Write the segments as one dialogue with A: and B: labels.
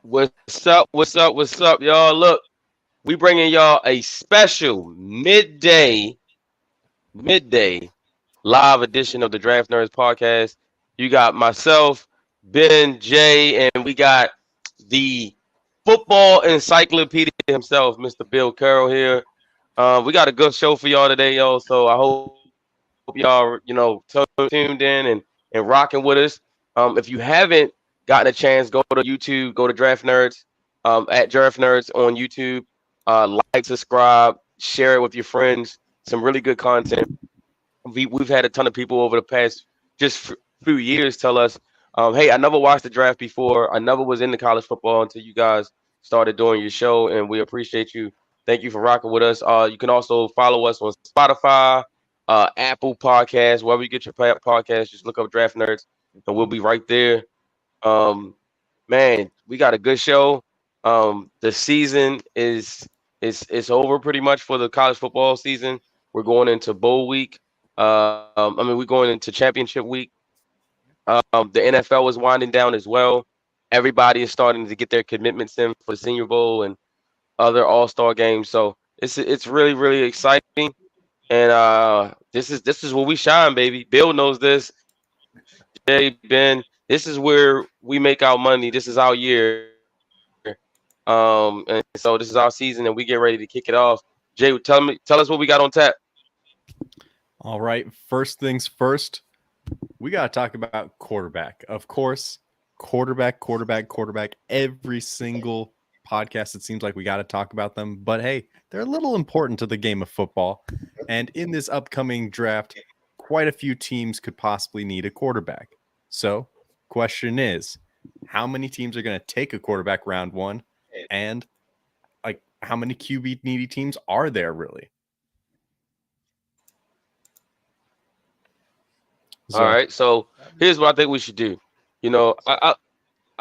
A: What's up? What's up? What's up, y'all? Look, we bringing y'all a special midday live edition of the Draft Nerds Podcast. You got myself, Ben, Jay, and we got the football encyclopedia himself, Mr. Bill Carroll here. We got a good show for y'all today, y'all. So I hope y'all, tuned in and rocking with us. If you haven't gotten a chance, go to YouTube, go to Draft Nerds, at Draft Nerds on YouTube. Like, subscribe, share it with your friends. Some really good content. We've had a ton of people over the past few years tell us, hey, I never watched the draft before. I never was into college football until you guys started doing your show, and we appreciate you. Thank you for rocking with us. You can also follow us on Spotify, Apple Podcasts, wherever you get your podcast. Just look up Draft Nerds, and we'll be right there. Um, man, we got a good show. The season is over pretty much for the college football season. We're going into bowl week. We're going into championship week. The NFL is winding down as well. Everybody is starting to get their commitments in for the Senior Bowl and other All-Star games. So it's really exciting. And this is where we shine, baby. Bill knows this. Jay, Ben, this is where we make our money. This is our year. And so this is our season, and we get ready to kick it off. Jay, tell us what we got on tap.
B: All right. First things first, we got to talk about quarterback. Of course, quarterback. Every single podcast, it seems like we got to talk about them. But hey, they're a little important to the game of football. And in this upcoming draft, quite a few teams could possibly need a quarterback. So, question is, how many teams are going to take a quarterback round one? And like, how many QB needy teams are there really?
A: All right, so here's what I think we should do. I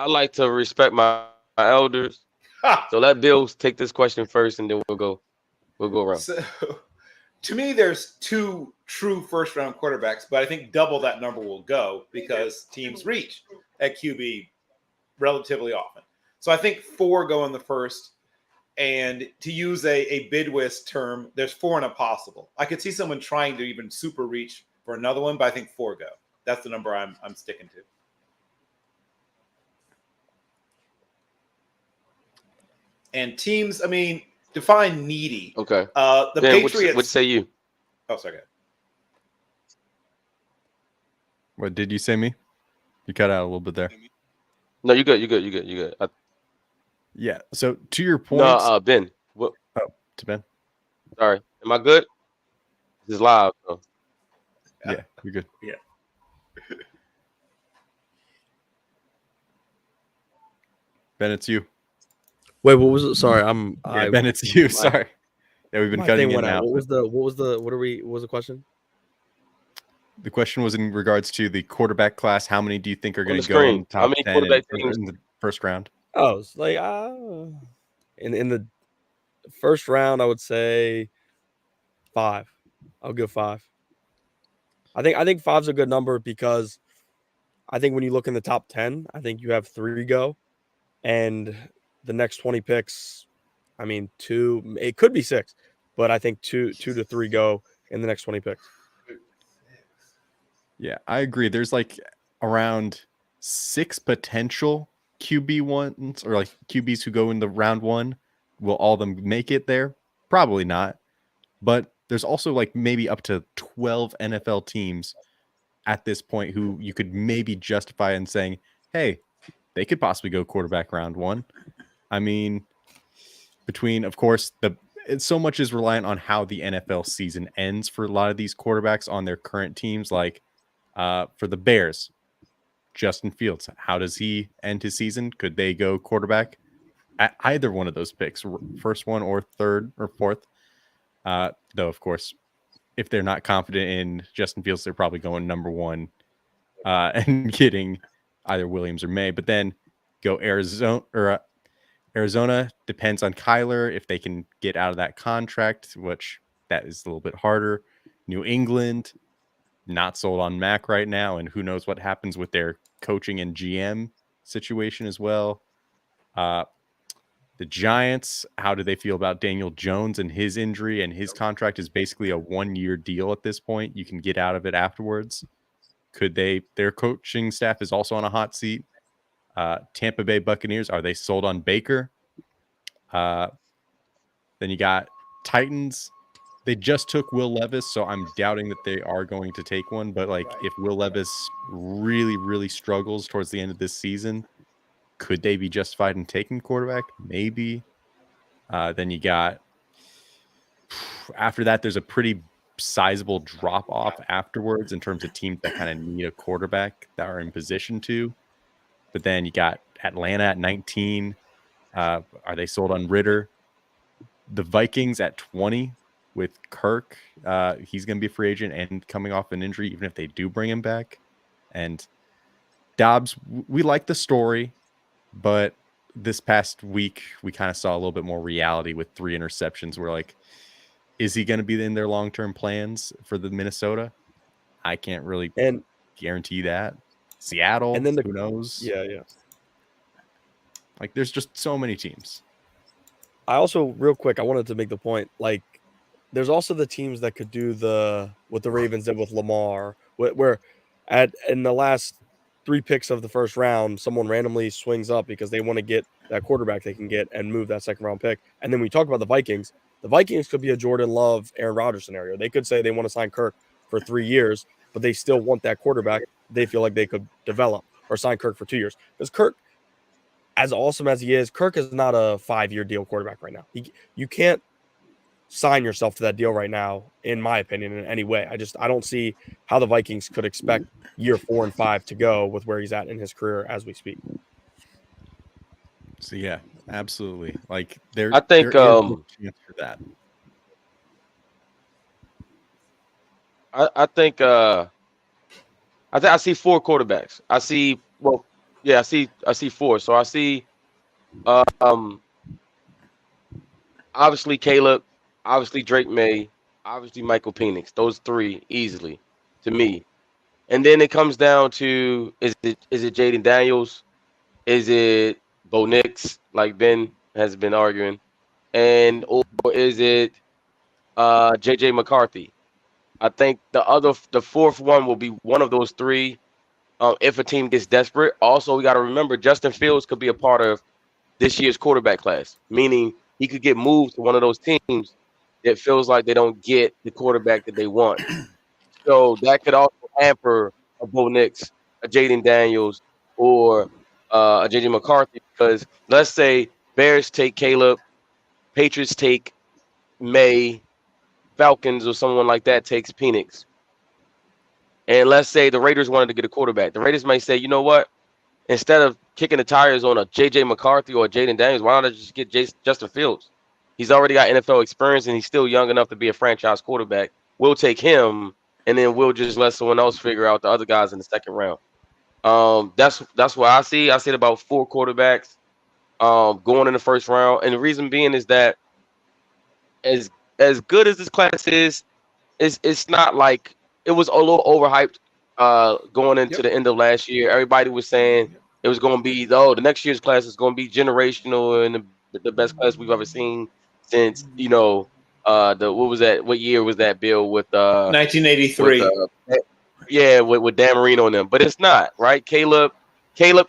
A: like to respect my elders, so let Bill take this question first, and then we'll go around.
C: So, to me, there's two true first-round quarterbacks, but I think double that number will go because teams reach at QB relatively often. So I think 4 go in the first, and to use a Bidwist term, there's 4 in a possible. I could see someone trying to even super reach for another one, but I think 4 go. That's the number I'm sticking to. And teams, define needy.
A: Okay.
C: The
A: Ben,
C: Patriots.
A: what say you?
C: Oh, sorry.
B: What did you say? Me? You cut out a little bit there.
A: No, you good.
B: Yeah. So to your point.
A: No, Ben. What?
B: Oh, to Ben.
A: Sorry. Am I good? This is live. So.
B: Yeah, you're good.
C: Yeah.
B: Ben, it's you.
D: Wait, what was it? Sorry,
B: Ben, it's you. Sorry. Yeah, we've been cutting in now.
D: What was the question?
B: The question was in regards to the quarterback class. How many do you think are going to go
A: screen.
B: in top
A: How many
B: 10
A: quarterback
B: in
A: teams?
B: the first round?
D: Oh, it's like in the first round, I would say 5. I'll go 5. I think 5's a good number because I think when you look in the top 10, I think you have 3 go, and the next 20 picks, 2, it could be 6, but I think 2 to 3 go in the next 20 picks.
B: Yeah, I agree. There's like around 6 potential QB ones, or like QBs who go in the round 1. Will all of them make it there? Probably not. But there's also like maybe up to 12 NFL teams at this point who you could maybe justify in saying, hey, they could possibly go quarterback round 1. Between, of course, so much is reliant on how the NFL season ends for a lot of these quarterbacks on their current teams. Like for the Bears, Justin Fields, how does he end his season? Could they go quarterback at either one of those picks, first one or third or fourth? Though, of course, if they're not confident in Justin Fields, they're probably going number 1 and getting either Williams or May. But then go Arizona depends on Kyler if they can get out of that contract, which that is a little bit harder. New England, not sold on Mac right now, and who knows what happens with their coaching and GM situation as well. The Giants, how do they feel about Daniel Jones and his injury? And his contract is basically a 1-year deal at this point. You can get out of it afterwards. Could they? Their coaching staff is also on a hot seat. Tampa Bay Buccaneers, are they sold on Baker? Then you got Titans. They just took Will Levis, so I'm doubting that they are going to take one. But like, if Will Levis really, really struggles towards the end of this season, could they be justified in taking quarterback? Maybe. Then you got, after that, there's a pretty sizable drop off afterwards in terms of teams that kind of need a quarterback that are in position to. But then you got Atlanta at 19. Are they sold on Ritter? The Vikings at 20 with Kirk. He's going to be a free agent and coming off an injury, even if they do bring him back. And Dobbs, we like the story, but this past week, we kind of saw a little bit more reality with 3 interceptions. We're like, is he going to be in their long-term plans for the Minnesota? I can't really guarantee that. Seattle,
D: and then
B: who knows?
D: Yeah.
B: Like, there's just so many teams.
D: I also, real quick, I wanted to make the point, like, there's also the teams that could do what the Ravens did with Lamar, where in the last 3 picks of the first round, someone randomly swings up because they want to get that quarterback they can get and move that second round pick. And then we talk about the Vikings could be a Jordan Love, Aaron Rodgers scenario. They could say they want to sign Kirk for 3 years, but they still want that quarterback they feel like they could develop, or sign Kirk for 2 years. Because Kirk, as awesome as he is, Kirk is not a 5-year deal quarterback right now. You can't sign yourself to that deal right now, in my opinion, in any way. I don't see how the Vikings could expect year 4 and 5 to go with where he's at in his career as we speak.
B: So yeah, absolutely. Like
A: I think
B: there is a chance for that.
A: I think I see 4 quarterbacks. I see 4. So I see obviously Caleb, obviously Drake May, obviously Michael Penix. Those 3 easily to me. And then it comes down to, is it Jaden Daniels? Is it Bo Nix, like Ben has been arguing? Or is it JJ McCarthy? I think the 4th one will be one of those 3 if a team gets desperate. Also, we got to remember Justin Fields could be a part of this year's quarterback class, meaning he could get moved to one of those teams that feels like they don't get the quarterback that they want. So that could also hamper a Bo Nix, a Jaden Daniels, or a JJ McCarthy, because let's say Bears take Caleb, Patriots take May, Falcons or someone like that takes Penix. And let's say the Raiders wanted to get a quarterback. The Raiders might say, you know what? Instead of kicking the tires on a J.J. McCarthy or a Jaden Daniels, why don't I just get Justin Fields? He's already got NFL experience, and he's still young enough to be a franchise quarterback. We'll take him, and then we'll just let someone else figure out the other guys in the second round. That's what I see. I see about 4 quarterbacks going in the first round. And the reason being is that as good as this class is, it's not like it was a little overhyped going into the end of last year. Everybody was saying it was going to be, the next year's class is going to be generational and the best class we've ever seen since, what was that? What year was that, Bill? With
C: 1983.
A: With Dan Marino on them. But it's not, right? Caleb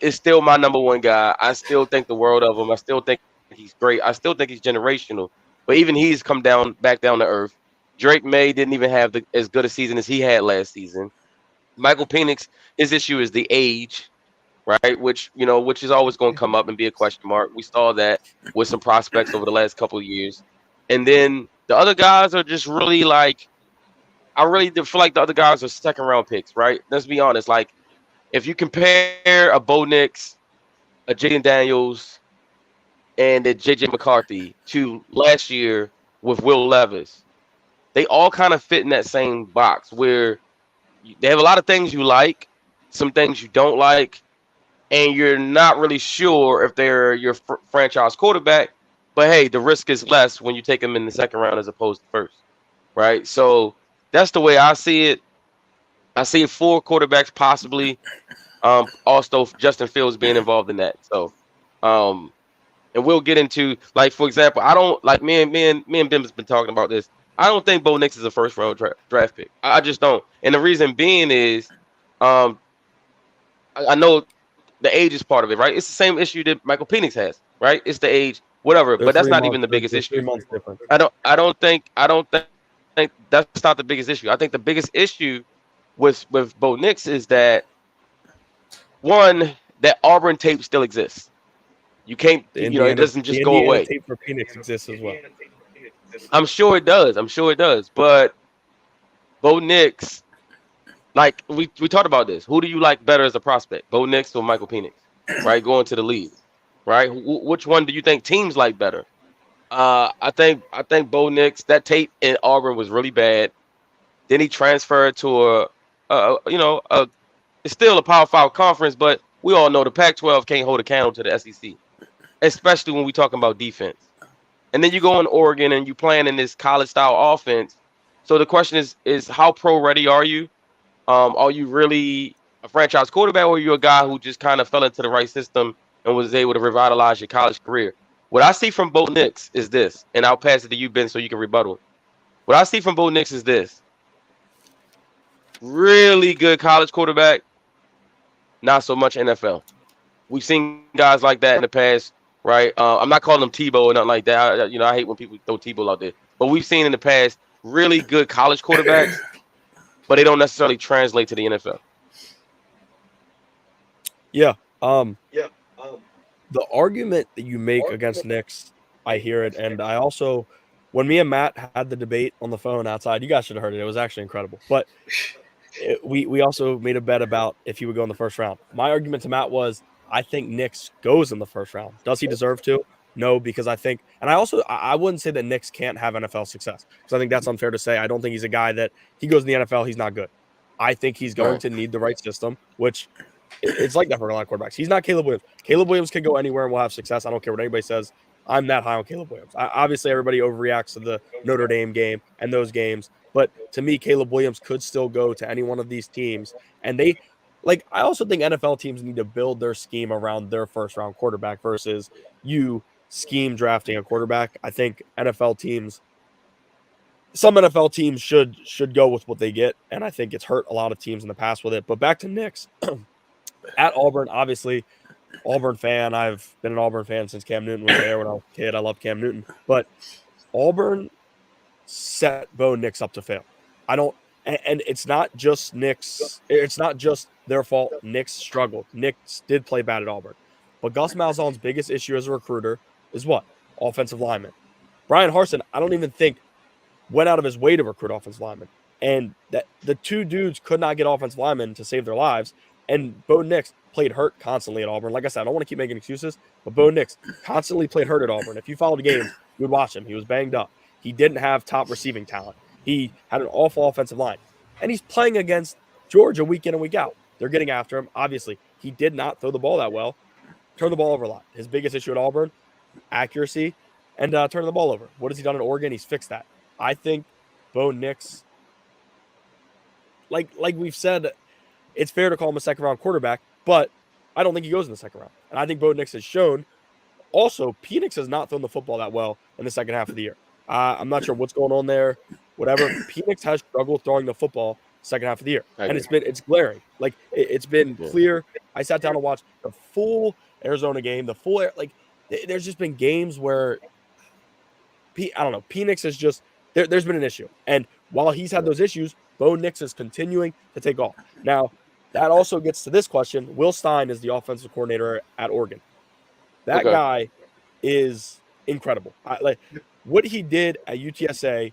A: is still my number 1 guy. I still think the world of him. I still think he's great. I still think he's generational. But even he's come back down to earth. Drake May didn't even have as good a season as he had last season. Michael Penix, his issue is the age, right? Which is always going to come up and be a question mark. We saw that with some prospects over the last couple of years. And then the other guys are just really like, I really feel like the other guys are second round picks, right? Let's be honest. Like, if you compare a Bo Nix, a Jaden Daniels, and a JJ McCarthy to last year with Will Levis, they all kind of fit in that same box where they have a lot of things you like, some things you don't like, and you're not really sure if they're your franchise quarterback. But hey, the risk is less when you take them in the second round as opposed to first, right? So that's the way I see it. I see 4 quarterbacks possibly. Also, Justin Fields being involved in that. So And we'll get into, like, for example, I don't like me and Bim has been talking about this. I don't think Bo Nix is a first round draft pick. I just don't. And the reason being is, um, I know the age is part of it, right? It's the same issue that Michael Penix has, right? It's the age, whatever.
D: They're
A: But that's
D: three
A: not even
D: months.
A: the biggest
D: They're
A: issue.
D: 3 months different.
A: I don't think that's not the biggest issue. I think the biggest issue with Bo Nix is that, one, that Auburn tape still exists. You can't, it doesn't just
D: the
A: go
D: Indiana
A: away.
D: tape for Penix exists as well.
A: I'm sure it does. But Bo Nix, like we talked about this. Who do you like better as a prospect, Bo Nix or Michael Penix? Right, going to the league. Right, which one do you think teams like better? I think Bo Nix, that tape in Auburn was really bad. Then he transferred to it's still a Power 5 conference, but we all know the Pac-12 can't hold a candle to the SEC, especially when we talking about defense. And then you go in Oregon and you playing in this college-style offense. So the question is how pro-ready are you? Are you really a franchise quarterback, or are you a guy who just kind of fell into the right system and was able to revitalize your college career? What I see from Bo Nix is this, and I'll pass it to you, Ben, so you can rebuttal. What I see from Bo Nix is this. Really good college quarterback, not so much NFL. We've seen guys like that in the past, right? I'm not calling them Tebow or nothing like that. I hate when people throw Tebow out there. But we've seen in the past really good college quarterbacks, but they don't necessarily translate to the NFL.
D: Yeah. The argument that you make against Nix, I hear it. And I also, when me and Matt had the debate on the phone outside, you guys should have heard it. It was actually incredible. But we also made a bet about if he would go in the first round. My argument to Matt was, I think Nix goes in the first round. Does he deserve to? No, because I think, and I wouldn't say that Nix can't have NFL success, because I think that's unfair to say. I don't think he's a guy that he goes in the NFL, he's not good. I think he's going to need the right system, which it's like that for a lot of quarterbacks. He's not Caleb Williams. Caleb Williams can go anywhere and will have success. I don't care what anybody says. I'm that high on Caleb Williams. Obviously, everybody overreacts to the Notre Dame game and those games. But to me, Caleb Williams could still go to any one of these teams. And I also think NFL teams need to build their scheme around their first-round quarterback versus you scheme drafting a quarterback. I think some NFL teams should go with what they get, and I think it's hurt a lot of teams in the past with it. But back to Nix. At Auburn, obviously, Auburn fan. I've been an Auburn fan since Cam Newton was there when I was a kid. I love Cam Newton. But Auburn set Bo Nix up to fail. And it's not just Nix. It's not just their fault. Nix struggled. Nix did play bad at Auburn. But Gus Malzahn's biggest issue as a recruiter is what? Offensive lineman. Brian Harsin, I don't even think, went out of his way to recruit offensive linemen. And that the two dudes could not get offensive linemen to save their lives. And Bo Nix played hurt constantly at Auburn. Like I said, I don't want to keep making excuses, but Bo Nix constantly played hurt at Auburn. If you followed the games, you would watch him. He was banged up. He didn't have top receiving talent. He had an awful offensive line. And he's playing against Georgia week in and week out. They're getting after him. Obviously, he did not throw the ball that well. Turned the ball over a lot. His biggest issue at Auburn, accuracy, and turning the ball over. What has he done at Oregon? He's fixed that. I think Bo Nix, like we've said, it's fair to call him a second-round quarterback, but I don't think he goes in the second round. And I think Bo Nix has shown. Also, Penix has not thrown the football that well in the second half of the year. I'm not sure what's going on there. Whatever. Penix has struggled throwing the football second half of the year, and it's glaring. Like it's been clear. I sat down and watched the full Arizona game. There's just been games where I don't know. Penix is just there's been an issue, and while he's had those issues, Bo Nix is continuing to take off. Now, that also gets to this question. Will Stein is the offensive coordinator at Oregon. That guy is incredible. What he did at UTSA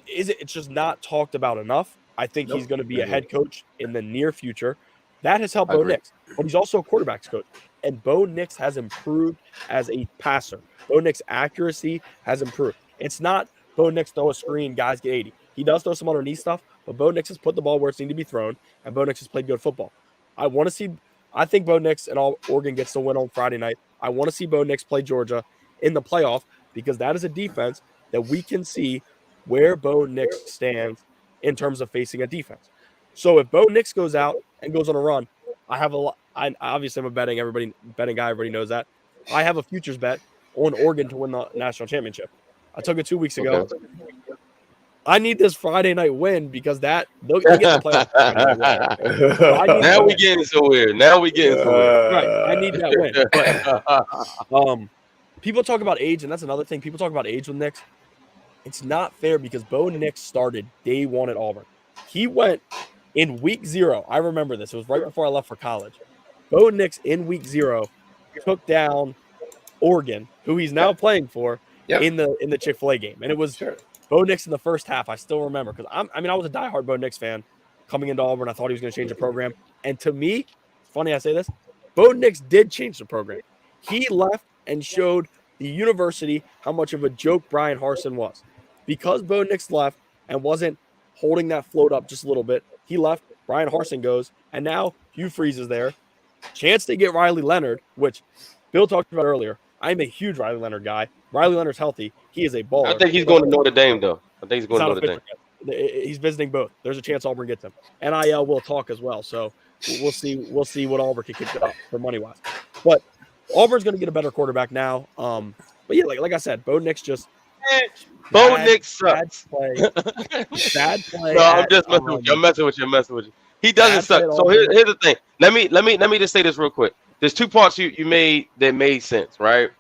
D: it's just not talked about enough. I think he's going to be a head coach in the near future. That has helped Bo Nix, but he's also a quarterback's coach. And Bo Nix has improved as a passer. Bo Nix accuracy has improved. It's not Bo Nix throw a screen, guys get 80. He does throw some underneath stuff, but Bo Nix has put the ball where it's needed to be thrown, and Bo Nix has played good football. I think Bo Nix and Oregon gets the win on Friday night. I want to see Bo Nix play Georgia in the playoff, because that is a defense that we can see where Bo Nix stands in terms of facing a defense. So if Bo Nix goes out and goes on a run, I obviously I'm a betting guy. Everybody knows that. I have a futures bet on Oregon to win the national championship. I took it 2 weeks ago.
A: Okay.
D: I need this Friday night win because they'll get the playoffs. Friday night win. So I need
A: Now
D: that
A: we
D: win.
A: getting somewhere. Now we getting somewhere.
D: Right. I need that win. But people talk about age, and that's another thing. People talk about age with Nix. It's not fair because Bo Nix started day one at Auburn. He went in week 0. I remember this. It was right before I left for college. Bo Nix in week 0 took down Oregon, who he's now playing for in the Chick-fil-A game. And it was Bo Nix in the first half. I still remember because I was a diehard Bo Nix fan coming into Auburn. I thought he was going to change the program. And to me, funny I say this, Bo Nix did change the program. He left and showed the university how much of a joke Brian Harsin was. Because Bo Nix left and wasn't holding that float up just a little bit, he left. Brian Harsin goes, and now Hugh Freeze is there. Chance to get Riley Leonard, which Bill talked about earlier. I'm a huge Riley Leonard guy. Riley Leonard's healthy. He is a baller.
A: I think he's going to Notre Dame, though. I think he's going to Notre Dame.
D: He's visiting both. There's a chance Auburn gets him. NIL will talk as well. So we'll see. We'll see what Auburn can kick up for money wise. But Auburn's going to get a better quarterback now. But yeah, like I said, Bo Nix just
A: Bo Nix sucks.
D: Bad play.
A: No, I'm just messing with you. I'm messing with you. He doesn't suck. So here's the thing. Let me just say this real quick. There's 2 parts you made that made sense, right?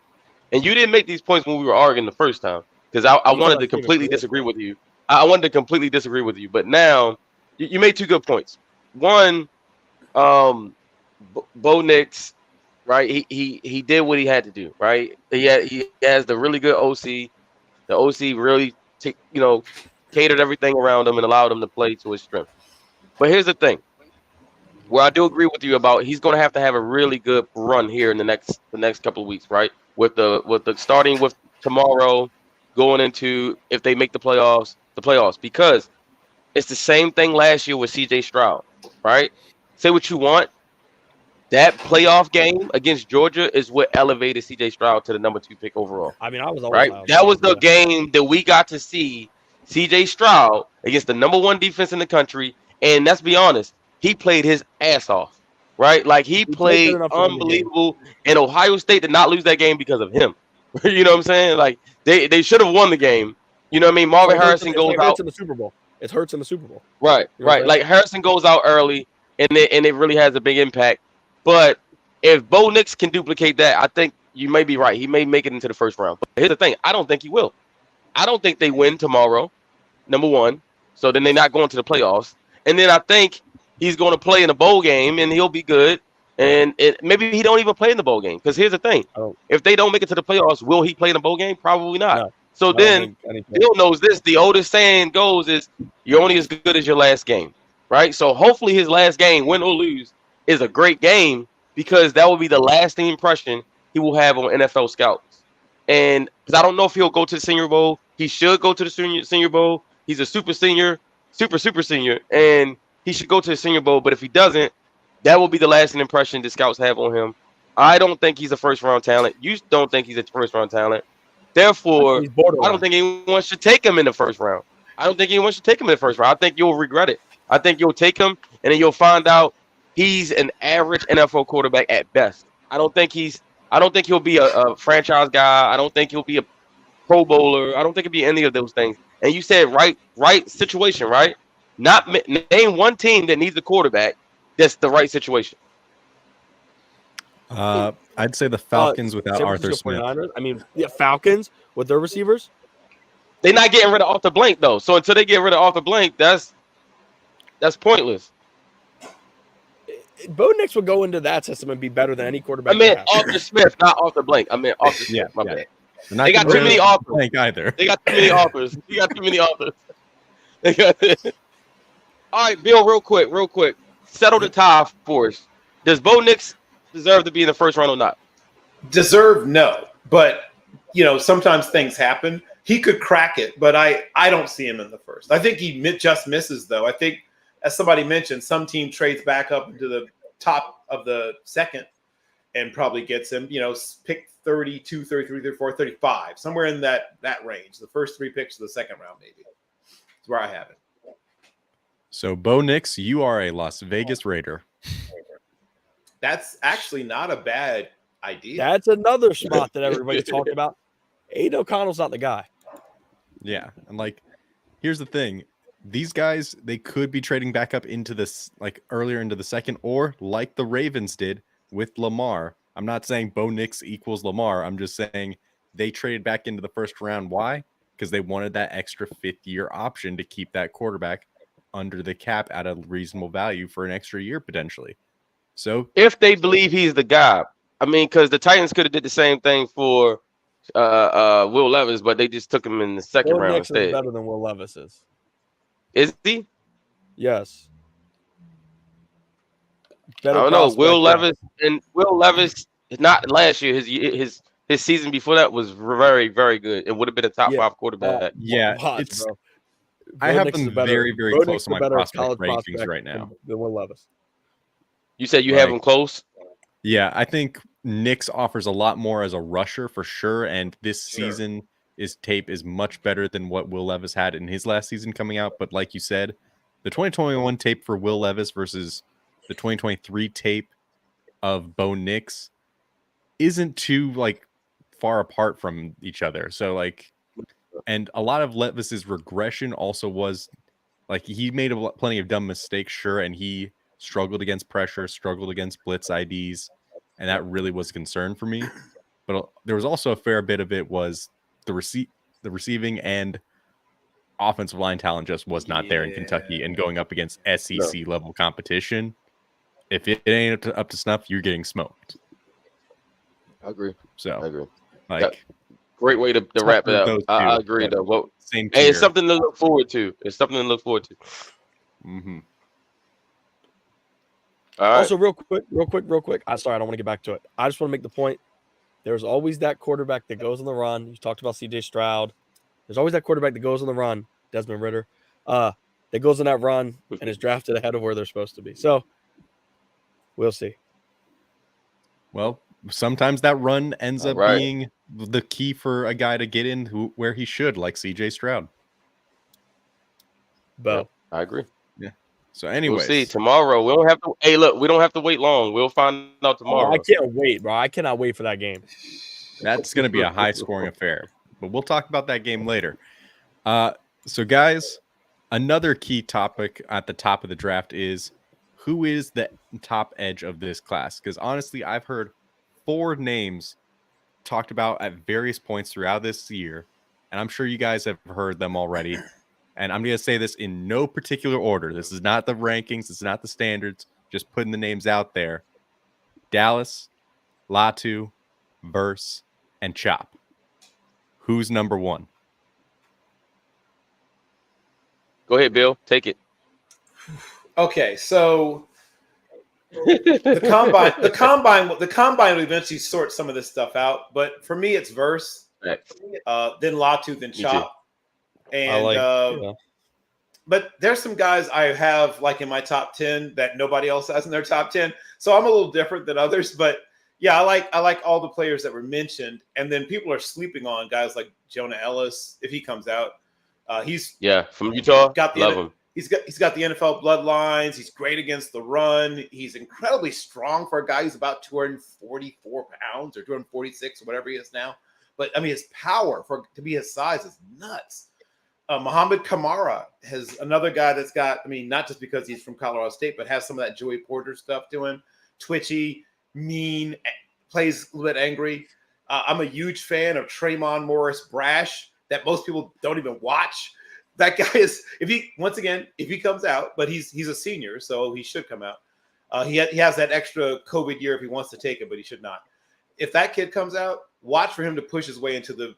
A: And you didn't make these points when we were arguing the first time because I wanted to completely disagree with you. I wanted to completely disagree with you, but now you made 2 good points. One, Bo Nix, right? He did what he had to do, right? He has the really good OC. The OC really catered everything around him and allowed him to play to his strength. But here's the thing. Where I do agree with you about he's going to have a really good run here in the next couple of weeks, right? With the starting with tomorrow, going into if they make the playoffs, because it's the same thing last year with CJ Stroud, right? Say what you want. That playoff game against Georgia is what elevated CJ Stroud to the number 2 pick overall.
D: I mean, I was always
A: right. That was the game that we got to see CJ Stroud against the number 1 defense in the country, and let's be honest. He played his ass off, right? Like he played unbelievable. And Ohio State did not lose that game because of him. You know what I'm saying? Like they should have won the game. You know what I mean? Marvin Harrison goes out
D: in the Super Bowl. It hurts in the Super Bowl.
A: Right, right. Like Harrison goes out early, and it really has a big impact. But if Bo Nix can duplicate that, I think you may be right. He may make it into the first round. But here's the thing: I don't think he will. I don't think they win tomorrow. Number 1, so then they're not going to the playoffs. And then I think he's going to play in a bowl game, and he'll be good. And maybe he don't even play in the bowl game. Because here's the thing. If they don't make it to the playoffs, will he play in a bowl game? Probably not. No. So then Bill knows this. The oldest saying goes is, you're only as good as your last game. Right? So hopefully his last game, win or lose, is a great game because that will be the lasting impression he will have on NFL scouts. And because I don't know if he'll go to the Senior Bowl. He should go to the Senior Bowl. He's a super senior, super senior. And he should go to the Senior Bowl, but if he doesn't, that will be the lasting impression the scouts have on him. I don't think he's a first-round talent. You don't think he's a first-round talent. Therefore, I don't think anyone should take him in the first round. I think you'll regret it. I think you'll take him, and then you'll find out he's an average NFL quarterback at best. I don't think he'll be a franchise guy. I don't think he'll be a Pro Bowler. I don't think he'll be any of those things. And you said right situation, right? Name one team that needs a quarterback that's the right situation.
B: I'd say the Falcons without Arthur Smith.
D: I mean, yeah, Falcons with their receivers.
A: They're not getting rid of Arthur Blank though. So until they get rid of Arthur Blank, that's pointless.
D: Bo Nix would go into that system and be better than any quarterback.
A: I meant Arthur Smith, not Arthur Blank. I meant Arthur Smith. My bad. They got too many authors.
B: Either.
A: They got too many authors. You got too many authors. They got. All right, Bill, real quick. Settle the tie for us. Does Bo Nix deserve to be in the first round or not?
C: Deserve, no. But, sometimes things happen. He could crack it, but I don't see him in the first. I think he just misses, though. I think, as somebody mentioned, some team trades back up into the top of the second and probably gets him, pick 32, 33, 34, 35, somewhere in that range. The first 3 picks of the second round, maybe. That's where I have it.
B: So, Bo Nix, you are a Las Vegas Raider.
C: That's actually not a bad idea.
D: That's another spot that everybody's talking about. Aiden O'Connell's not the guy.
B: Yeah, and like, here's the thing: these guys, they could be trading back up into this, like earlier into the second, or like the Ravens did with Lamar. I'm not saying Bo Nix equals Lamar. I'm just saying they traded back into the first round. Why? Because they wanted that extra fifth-year option to keep that quarterback under the cap at a reasonable value for an extra year potentially. So
A: If they believe he's the guy, I mean, because the Titans could have did the same thing for Will Levis, but they just took him in the second
D: Bo
A: round
D: Nix is
A: instead.
D: better than Will Levis is.
A: Is he?
D: Yes.
A: I don't know. Will Levis, not last year. His season before that was very, very good. It would have been a top
D: Yeah.
A: 5 quarterback.
B: yeah,
D: Watch,
B: it's
D: bro.
B: I
D: Bo
B: have
D: Nix is
B: them
D: a better-
B: very, very
D: Bo
B: close
D: Nix
B: to
D: is a
B: my
D: better
B: prospect
D: college
B: rankings
D: prospect
B: right now.
D: than Will Levis.
A: You said you have
B: Like-
A: him close.
B: Yeah, I think Nix offers a lot more as a rusher for sure, and this season tape is much better than what Will Levis had in his last season coming out. But like you said, the 2021 tape for Will Levis versus the 2023 tape of Bo Nix isn't too like far apart from each other. So like, and a lot of Levis's regression also was like he made plenty of dumb mistakes, sure, and he struggled against pressure, struggled against blitz IDs, and that really was a concern for me. But there was also a fair bit of it was the receiving and offensive line talent just was not there in Kentucky, and going up against SEC level competition, if it ain't up to snuff, you're getting smoked.
A: I agree.
B: So,
A: I agree.
B: like,
A: Great way to wrap it
B: tougher
A: up.
B: those
A: I
B: two,
A: agree
B: but
A: though. Well,
B: same
A: hey, it's
B: tier.
A: something to look forward to.
B: Mhm.
A: All right.
D: Also, real quick. I'm sorry, I don't want to get back to it. I just want to make the point. There's always that quarterback that goes on the run. You talked about CJ Stroud. There's always that quarterback that goes on the run, Desmond Ridder, that goes on that run and is drafted ahead of where they're supposed to be. So we'll see.
B: Well, sometimes that run ends
A: All
B: up
A: right.
B: being the key for a guy to get in where he should, like CJ Stroud.
D: Bo.
A: I agree.
B: So, anyways,
A: We'll see tomorrow. We don't have to. Hey, look, we don't have to wait long. We'll find out tomorrow.
D: I can't wait, bro. I cannot wait for that game.
B: that's going to be a high-scoring affair. But we'll talk about that game later. So, guys, another key topic at the top of the draft is who is the top edge of this class? Because honestly, I've heard 4 names talked about at various points throughout this year, and I'm sure you guys have heard them already. And I'm going to say this in no particular order. This is not the rankings. This is not the standards. Just putting the names out there. Dallas, Latu, Verse, and Chop. Who's number 1?
A: Go ahead, Bill. Take it.
C: Okay, so the combine will eventually sort some of this stuff out. But for me, it's Verse, then Latu, then
A: Me too.
C: Chop. And but there's some guys I have like in my top 10 that nobody else has in their top 10. So I'm a little different than others, but yeah, I like all the players that were mentioned. And then people are sleeping on guys like Jonah Ellis if he comes out. He's
A: from Utah.
C: Love him. He's got the NFL bloodlines. He's great against the run. He's incredibly strong for a guy who's about 244 pounds or 246 or whatever he is now. But I mean, his power to be his size is nuts. Muhammad Kamara has another guy that's got, I mean, not just because he's from Colorado State, but has some of that Joey Porter stuff to him. Twitchy, mean, plays a little bit angry. I'm a huge fan of Tremont Morris Brash that most people don't even watch. That guy is, if he comes out, but he's a senior, so he should come out. He has that extra COVID year if he wants to take it, but he should not. If that kid comes out, watch for him to push his way into the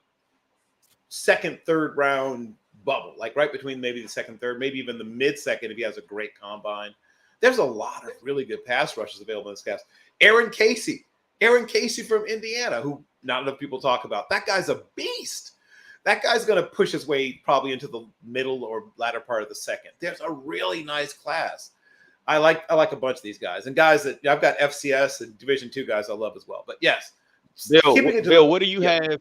C: second, third round bubble, like right between maybe the second, third, maybe even the mid-second if he has a great combine. There's a lot of really good pass rushes available in this class. Aaron Casey from Indiana, who not enough people talk about. That guy's a beast. That guy's going to push his way probably into the middle or latter part of the second. There's a really nice class. I like a bunch of these guys and guys that I've got FCS and Division II guys I love as well. But yes,
A: Bill, what do you have?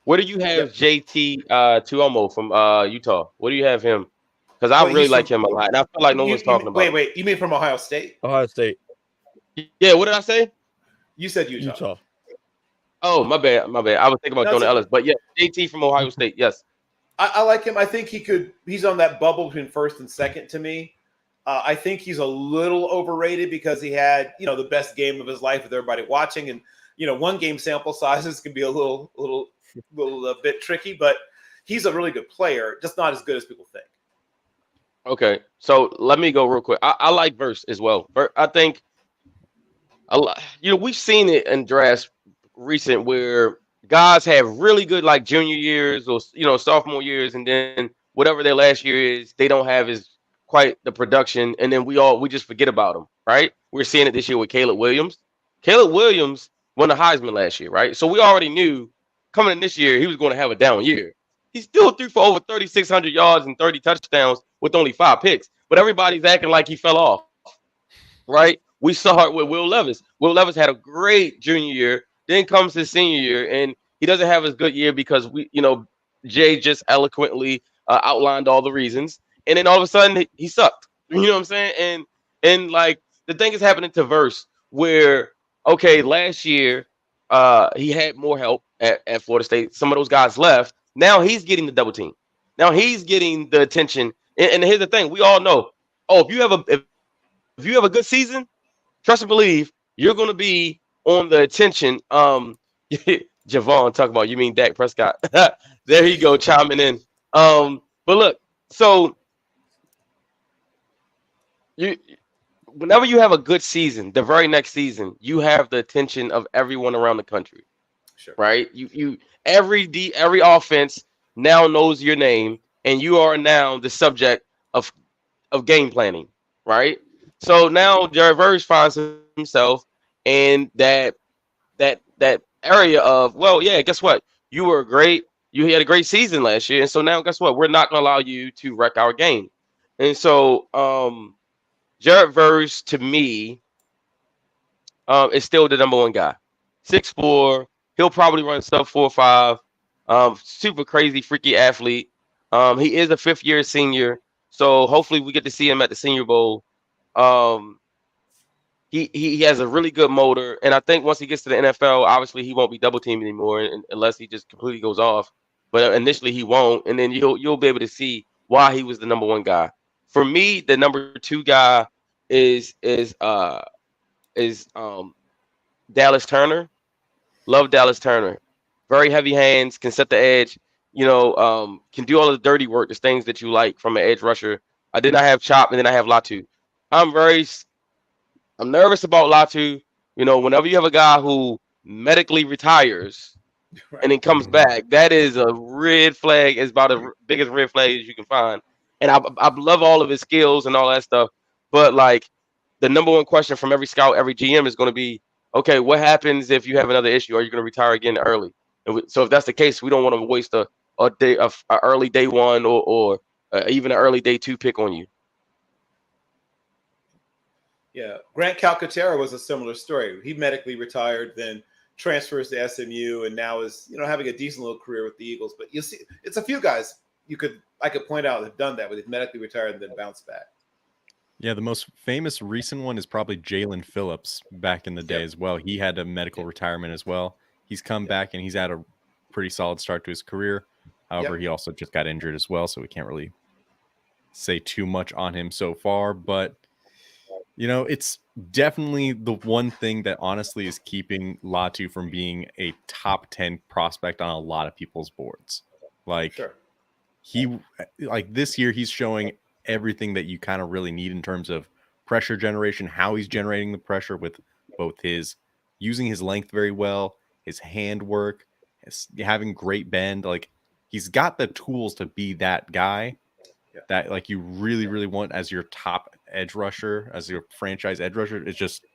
A: What do you have JT Tuomo from Utah? What do you have him? Because I really like him a lot. And I feel like no one's talking about him.
C: Wait. You mean from Ohio State?
D: Ohio State.
A: Yeah, what did I say?
C: You said Utah.
D: Utah.
A: Oh, my bad. I was thinking about
C: No,
A: Jonah
C: it's
A: Ellis, but yeah, JT from Ohio State. Yes.
C: I like him. I think he's on that bubble between first and second to me. I think he's a little overrated because he had, the best game of his life with everybody watching. And, one game sample sizes can be a little bit tricky, but he's a really good player, just not as good as people think.
A: Okay. So let me go real quick. I like Verse as well. I think, we've seen it in drafts recent where guys have really good like junior years or sophomore years, and then whatever their last year is, they don't have as quite the production, and then we just forget about them, right? We're seeing it this year with Caleb Williams. Caleb Williams won the Heisman last year, right? So we already knew coming in this year he was going to have a down year. He still threw for over 3,600 yards and 30 touchdowns with only 5 picks, but everybody's acting like he fell off, right? We saw it with Will Levis. Will Levis had a great junior year. Then comes his senior year, and he doesn't have as good year because Jay just eloquently outlined all the reasons. And then all of a sudden he sucked. You know what I'm saying? And like the thing is happening to Verse where, okay, last year he had more help at Florida State. Some of those guys left. Now he's getting the double team. Now he's getting the attention. And here's the thing: we all know. Oh, if you have a good season, trust and believe you're going to be on the attention. Javon talking about, you mean Dak Prescott? There you go, chiming in. But look, so whenever you have a good season, the very next season, you have the attention of everyone around the country.
C: Sure.
A: Right? Every offense now knows your name, and you are now the subject of game planning, right? So now Jared Verse finds himself in that area of, well, yeah, guess what? You had a great season last year, and so now guess what? We're not going to allow you to wreck our game. And so Jared Verse to me is still the number one guy. 6'4", he'll probably run sub 4.5. Super crazy, freaky athlete. He is a 5th-year senior, so hopefully we get to see him at the Senior Bowl. He has a really good motor, and I think once he gets to the NFL, obviously he won't be double teamed anymore unless he just completely goes off. But initially he won't, and then you'll be able to see why he was the number one guy. For me, the number 2 guy is Dallas Turner. Love Dallas Turner. Very heavy hands, can set the edge. Can do all the dirty work, the things that you like from an edge rusher. I did not have Chop, and then I have Latu. I'm nervous about Latu. Whenever you have a guy who medically retires and then comes back, that is a red flag. It's about the biggest red flag as you can find. And I love all of his skills and all that stuff. But like the number one question from every scout, every GM is going to be, okay, what happens if you have another issue? Are you going to retire again early? So if that's the case, we don't want to waste a early day 1 or even an early day 2 pick on you.
C: Yeah, Grant Calcaterra was a similar story. He medically retired, then transfers to SMU, and now is having a decent little career with the Eagles. But you see, it's a few guys I could point out that have done that, where they've medically retired and then bounced back.
B: Yeah, the most famous recent one is probably Jalen Phillips back in the day as well. He had a medical retirement as well. He's come back and he's had a pretty solid start to his career. However, he also just got injured as well, so we can't really say too much on him so far. But it's definitely the one thing that honestly is keeping Latu from being a top 10 prospect on a lot of people's boards. This year he's showing everything that you kind of really need in terms of pressure generation, how he's generating the pressure with both using his length very well, his hand work, having great bend. Like he's got the tools to be that guy that like you really, really want as your top edge rusher, as your franchise edge rusher. It's just,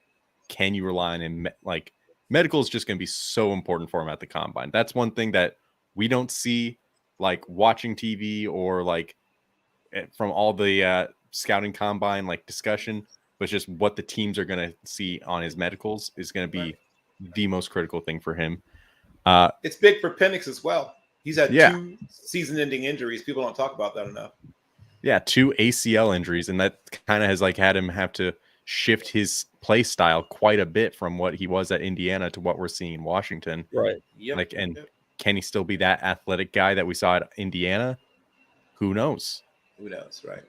B: can you rely on him? Like medical is just going to be so important for him at the combine. That's one thing that we don't see like watching TV or like from all the scouting combine like discussion, but just what the teams are going to see on his medicals is going to be the most critical thing for him.
C: It's big for Penix as well. He's had 2 season-ending injuries. People don't talk about that enough.
B: Yeah, 2 ACL injuries, and that kind of has like had him have to shift his play style quite a bit from what he was at Indiana to what we're seeing in Washington.
D: Right.
C: Yep.
B: Can he still be that athletic guy that we saw at Indiana? Who knows?
C: Who knows, right?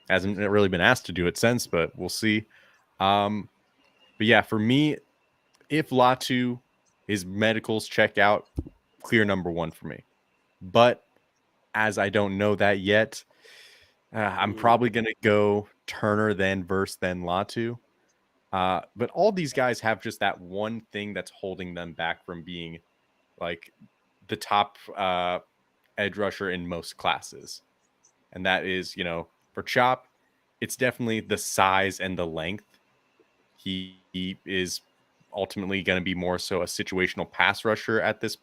B: Hasn't really been asked to do it since, but we'll see. But yeah, for me, if Latu, his medicals check out, clear number one for me. But as I don't know that yet, I'm probably going to go Turner, then Verse, then Latu. But all these guys have just that one thing that's holding them back from being like the top edge rusher in most classes. And that is, for Chop, it's definitely the size and the length. He is ultimately going to be more so a situational pass rusher at this,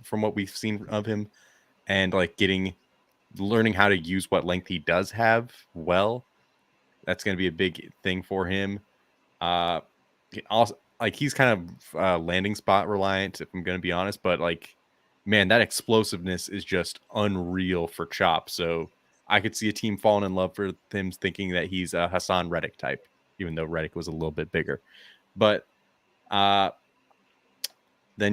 B: from what we've seen of him, and like learning how to use what length he does have well. That's going to be a big thing for him. Also, like, he's kind of landing spot reliant, if I'm going to be honest, but like, man, that explosiveness is just unreal for Chop. So I could see a team falling in love with him, thinking that he's a Hassan Reddick type, even though Reddick was a little bit bigger. But then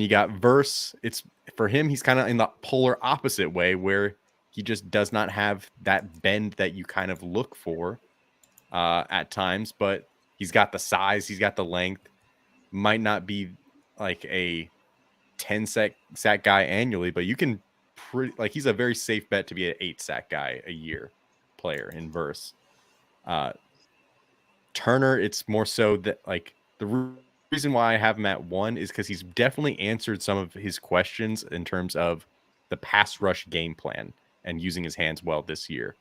B: you got Verse. It's for him, he's kind of in the polar opposite way, where he just does not have that bend that you kind of look for at times, but he's got the size, he's got the length. Might not be like a 10 sack guy annually, but you can he's a very safe bet to be an 8 sack guy a year player in Verse. Turner, it's more so that like the reason why I have him at 1 is because he's definitely answered some of his questions in terms of the pass rush game plan and using his hands well this year.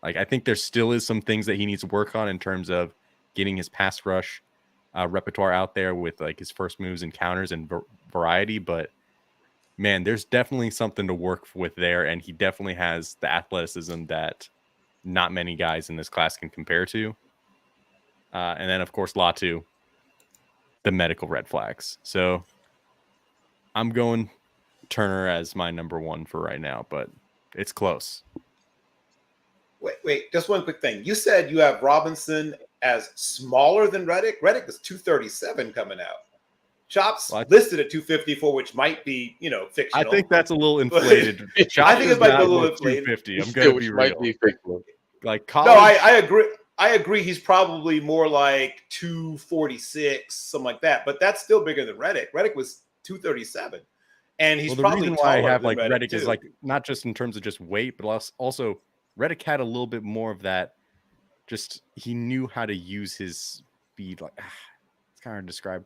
B: Like, I think there still is some things that he needs to work on in terms of getting his pass rush repertoire out there with like his first moves and counters and variety. But man, there's definitely something to work with there. And he definitely has the athleticism that not many guys in this class can compare to. And then, of course, Latu, the medical red flags. So I'm going Turner as my number 1 for right now, but it's close.
C: Wait, just one quick thing. You said you have Robinson as smaller than Reddick. Reddick is 237 coming out. Chop's listed at 254, which might be, fictional.
B: I think that's a little inflated.
C: I think it might be a little inflated.
B: 250. I'm going to be real.
A: Might be fictional.
B: Like college.
C: No, I agree. I agree. He's probably more like 246, something like that. But that's still bigger than Reddick. Reddick was 237, and he's
B: the
C: probably
B: reason why I have like
C: Reddick
B: is like not just in terms of just weight, but also Reddick had a little bit more of that. Just he knew how to use his speed. Like, it's kind of hard to describe.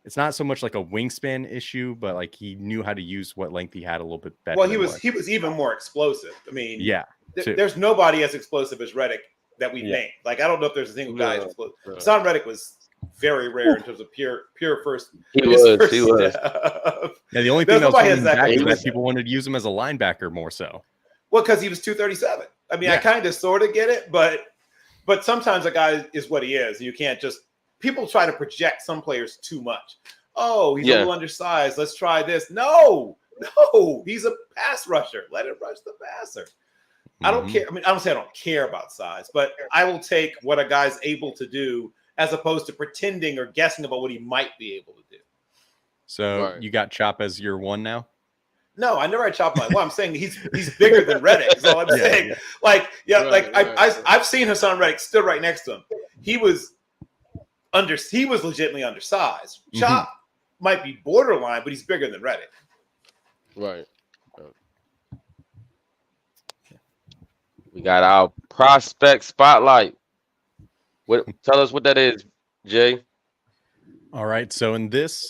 B: It's not so much like a wingspan issue, but like he knew how to use what length he had a little bit better.
C: Well, he was even more explosive. I mean,
B: yeah,
C: there's nobody as explosive as Reddick that we've named. Like, I don't know if there's a single guy as explosive. Hassan Reddick was very rare in terms of pure first.
A: He was.
B: Yeah, the only thing that was holding back is that people wanted to use him as a linebacker more so.
C: Well, because he was 237. I mean, I kind of sort of get it, but sometimes a guy is what he is. You can't just people try to project some players too much. Oh, he's a little undersized. Let's try this. No, he's a pass rusher. Let him rush the passer. I don't care. I mean, I don't say I don't care about size, but I will take what a guy's able to do as opposed to pretending or guessing about what he might be able to do.
B: So you got Chop as your 1 now?
C: No, I never had Chop my 1. I'm saying he's bigger than Reddick. Is all I'm saying. I've seen Hassan Reddick stood right next to him. He was legitimately undersized. Chop might be borderline, but he's bigger than Reddick.
A: Right. We got our prospect spotlight. Tell us what that is, Jay.
B: All right. So in this,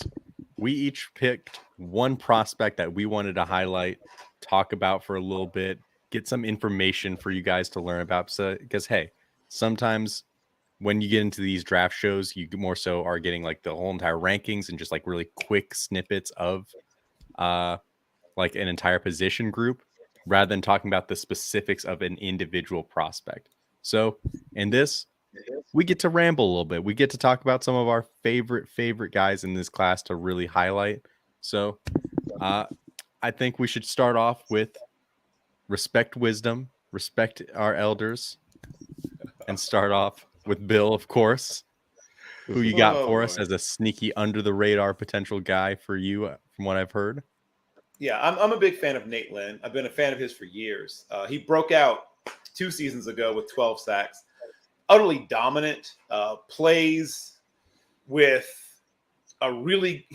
B: we each picked one prospect that we wanted to highlight, talk about for a little bit, get some information for you guys to learn about. So, because hey, sometimes when you get into these draft shows, you more so are getting like the whole entire rankings and just like really quick snippets of like an entire position group, rather than talking about the specifics of an individual prospect. So in this, we get to ramble a little bit. We get to talk about some of our favorite guys in this class to really highlight. So I think we should start off with respect wisdom, respect our elders, and start off with Bill, of course. Who you got
C: Oh,
B: for us
C: boy.
B: as a sneaky under the radar potential guy for you, from what I've heard?
C: Yeah, I'm a big fan of Nate Lynn. I've been a fan of his for years. He broke out 2 seasons ago with 12 sacks. Utterly dominant, plays with a really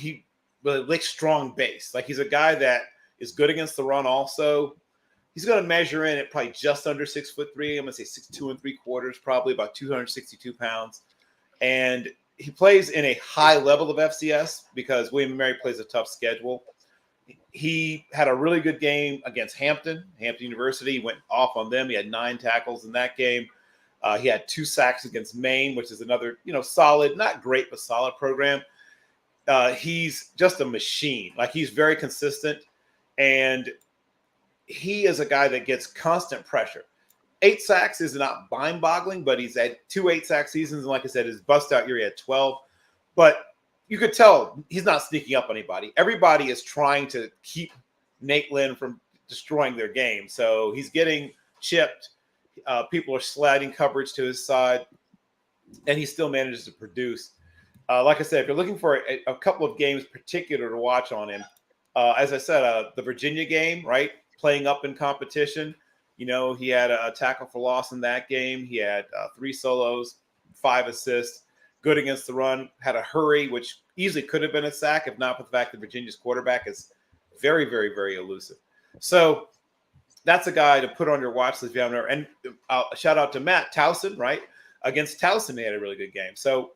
C: strong base. Like, he's a guy that is good against the run also. He's going to measure in at probably just under 6'3". I'm going to say 6'2 3/4, probably about 262 pounds. And he plays in a high level of FCS because William & Mary plays a tough schedule. He had a really good game against Hampton University. He went off on them. He had 9 tackles in that game. He had 2 sacks against Maine, which is another, solid, not great, but solid program. He's just a machine. Like, he's very consistent, and he is a guy that gets constant pressure. 8 sacks is not mind-boggling, but he's had 2 8-sack seasons, and like I said, his bust-out year, he had 12. But you could tell he's not sneaking up on anybody. Everybody is trying to keep Nate Lynn from destroying their game. So he's getting chipped. People are sliding coverage to his side, and he still manages to produce. Like I said, if you're looking for a couple of games particular to watch on him, as I said, the Virginia game, right, playing up in competition. He had a tackle for loss in that game. He had 3 solos, 5 assists. Good against the run, had a hurry, which easily could have been a sack if not for the fact that Virginia's quarterback is very, very, very elusive. So that's a guy to put on your watch list if you haven't heard. And shout out to Matt Towson, right? Against Towson, he had a really good game. So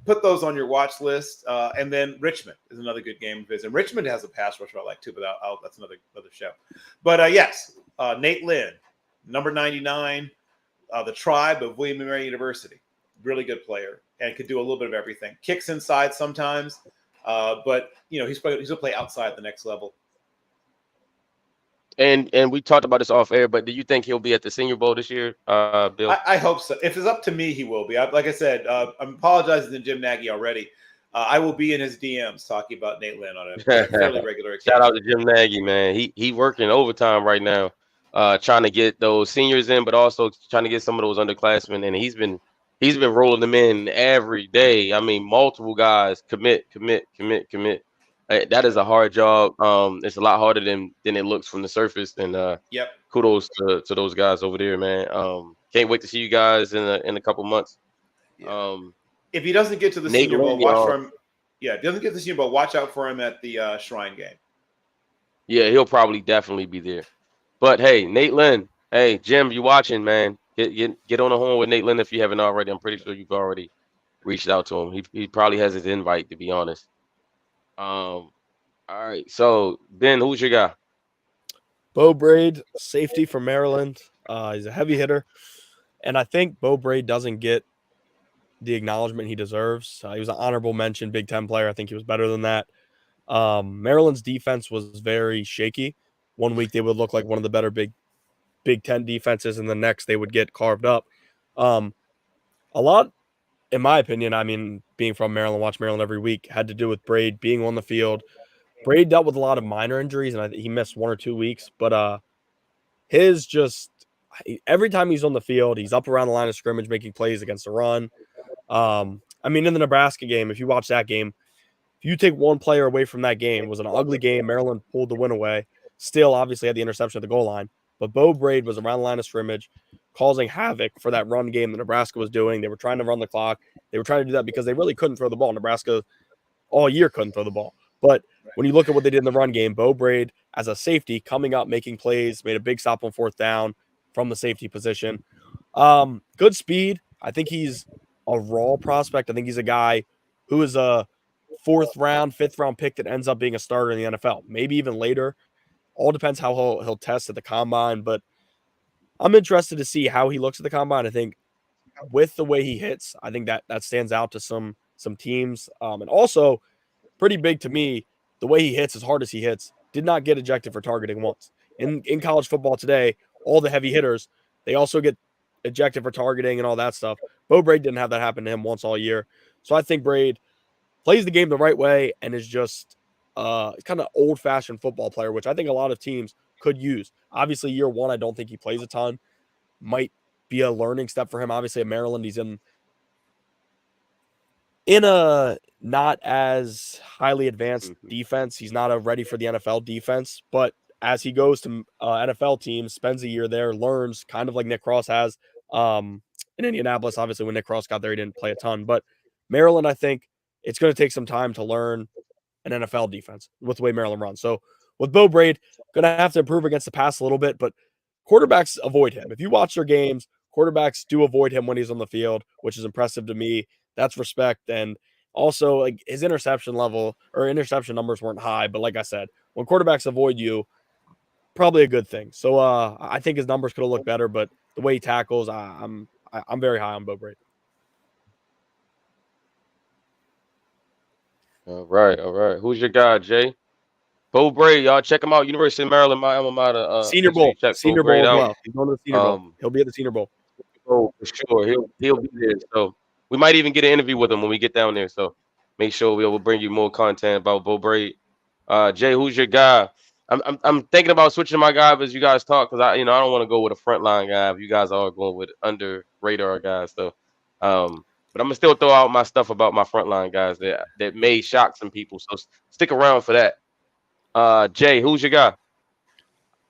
C: put those on your watch list. And then Richmond is another good game to visit. And Richmond has a pass rush I like too, but that's another show. But yes, Nate Lynn, number 99, the tribe of William & Mary University. Really good player and could do a little bit of everything. Kicks inside sometimes, but he's going to play outside the next level.
A: And we talked about this off air, but do you think he'll be at the Senior Bowl this year, Bill?
C: I hope so. If it's up to me, he will be. Like I said, I'm apologizing to Jim Nagy already. I will be in his DMs talking about Nate Lynn on a fairly regular occasion.
A: Shout out to Jim Nagy, man. He working overtime right now, trying to get those seniors in, but also trying to get some of those underclassmen. And he's been rolling them in every day. I mean, multiple guys commit. That is a hard job. It's a lot harder than it looks from the surface. And
C: Yep.
A: Kudos to those guys over there, man. Can't wait to see you guys in a couple months.
C: Yeah. If he doesn't get to the Senior Bowl, watch for him. Yeah, if he doesn't get to the Senior Bowl, watch out for him at the Shrine game.
A: Yeah, he'll probably definitely be there. But hey, Nate Lynn. Hey, Jim, you watching, man? Get on the horn with Nate Lynn if you haven't already. I'm pretty sure you've already reached out to him. He probably has his invite, to be honest. All right. So Ben, who's your guy?
D: Bo Braid, safety from Maryland. He's a heavy hitter, and I think Bo Braid doesn't get the acknowledgement he deserves. He was an honorable mention Big Ten player. I think he was better than that. Maryland's defense was very shaky. One week they would look like one of the better Big Ten defenses, and the next they would get carved up. A lot, in my opinion, I mean, being from Maryland, watch Maryland every week, had to do with Braid being on the field. Braid dealt with a lot of minor injuries, and he missed 1 or 2 weeks. But every time he's on the field, he's up around the line of scrimmage making plays against the run. I mean, in the Nebraska game, if you watch that game, if you take one player away from that game, it was an ugly game. Maryland pulled the win away. Still, obviously, had the interception at the goal line. But Bo Braid was around the line of scrimmage, causing havoc for that run game that Nebraska was doing. They were trying to run the clock. They were trying to do that because they really couldn't throw the ball. Nebraska all year couldn't throw the ball. But when you look at what they did in the run game, Bo Braid, as a safety, coming up, making plays, made a big stop on 4th down from the safety position. Good speed. I think he's a raw prospect. I think he's a guy who is a 4th round, 5th round pick that ends up being a starter in the NFL, maybe even later. All depends how he'll test at the combine, but I'm interested to see how he looks at the combine. I think with the way he hits, I think that stands out to some teams. And also, pretty big to me, the way he hits, as hard as he hits, did not get ejected for targeting once. In college football today, all the heavy hitters, they also get ejected for targeting and all that stuff. Bo Braid didn't have that happen to him once all year. So I think Braid plays the game the right way and is just kind of old-fashioned football player, which I think a lot of teams could use. Obviously, year one, I don't think he plays a ton. Might be a learning step for him. Obviously, at Maryland, he's in in a not as highly advanced defense. He's not ready for the NFL defense, but as he goes to NFL teams, spends a year there, learns kind of like Nick Cross has in Indianapolis. Obviously, when Nick Cross got there, he didn't play a ton, but Maryland, I think it's going to take some time to learn an NFL defense with the way Maryland runs. So with Bo Braid, going to have to improve against the pass a little bit, but quarterbacks avoid him. If you watch their games, quarterbacks do avoid him when he's on the field, which is impressive to me. That's respect. And also, like, his interception numbers weren't high, but like I said, when quarterbacks avoid you, probably a good thing. So I think his numbers could have looked better, but the way he tackles, I'm very high on Bo Braid.
A: All right. Who's your guy, Jay? Bo Braid, y'all check him out. University of Maryland, my alma mater.
D: Senior Bowl,
A: check
D: Senior
A: Bo Braid
D: Bowl as
A: out.
D: well. He's going to the Senior Bowl. He'll be at the Senior Bowl.
A: Oh, for sure. He'll be there. So we might even get an interview with him when we get down there. So make sure we will bring you more content about Bo Braid. Jay, who's your guy? I'm thinking about switching my guy as you guys talk because I don't want to go with a frontline guy. If you guys are going with under radar guys, so but I'm gonna still throw out my stuff about my frontline guys that may shock some people. So stick around for that. Jay, who's your guy?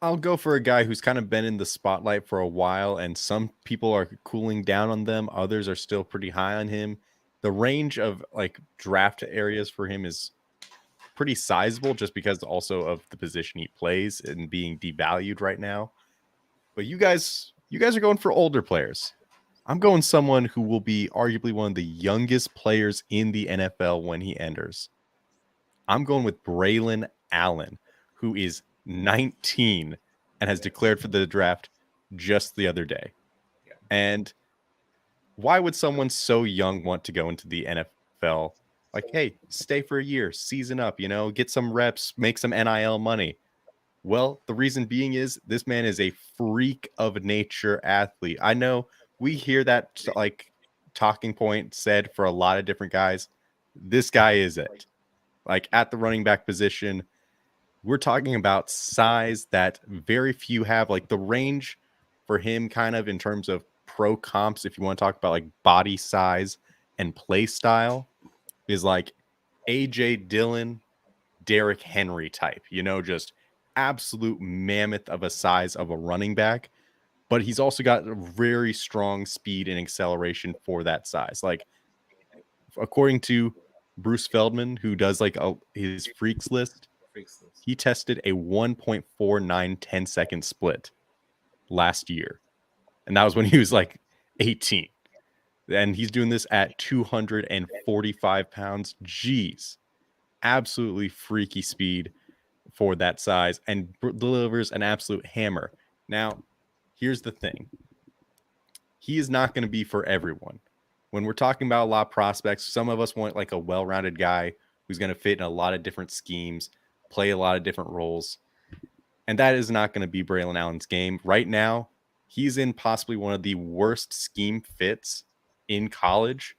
B: I'll go for a guy who's kind of been in the spotlight for a while, and some people are cooling down on them. Others are still pretty high on him. The range of like draft areas for him is pretty sizable just because also of the position he plays and being devalued right now. But you guys are going for older players. I'm going someone who will be arguably one of the youngest players in the NFL when he enters. I'm going with Braylon Allen, who is 19 and has declared for the draft just the other day.
C: Yeah.
B: And why would someone so young want to go into the NFL? Like, hey, stay for a year, season up, get some reps, make some NIL money. Well, the reason being is this man is a freak of nature athlete. I know we hear that like talking point said for a lot of different guys. This guy is it. Like at the running back position, we're talking about size that very few have. Like the range for him kind of in terms of pro comps, if you want to talk about like body size and play style, is like AJ Dillon, Derrick Henry type, just absolute mammoth of a size of a running back. But he's also got very strong speed and acceleration for that size. Like according to Bruce Feldman, who does like his freaks list, he tested a 1.49 10-second split last year. And that was when he was like 18. And he's doing this at 245 pounds. Jeez. Absolutely freaky speed for that size and delivers an absolute hammer. Now, here's the thing. He is not going to be for everyone. When we're talking about a lot of prospects, some of us want like a well-rounded guy who's going to fit in a lot of different schemes, play a lot of different roles. And that is not going to be Braylon Allen's game. Right now, he's in possibly one of the worst scheme fits in college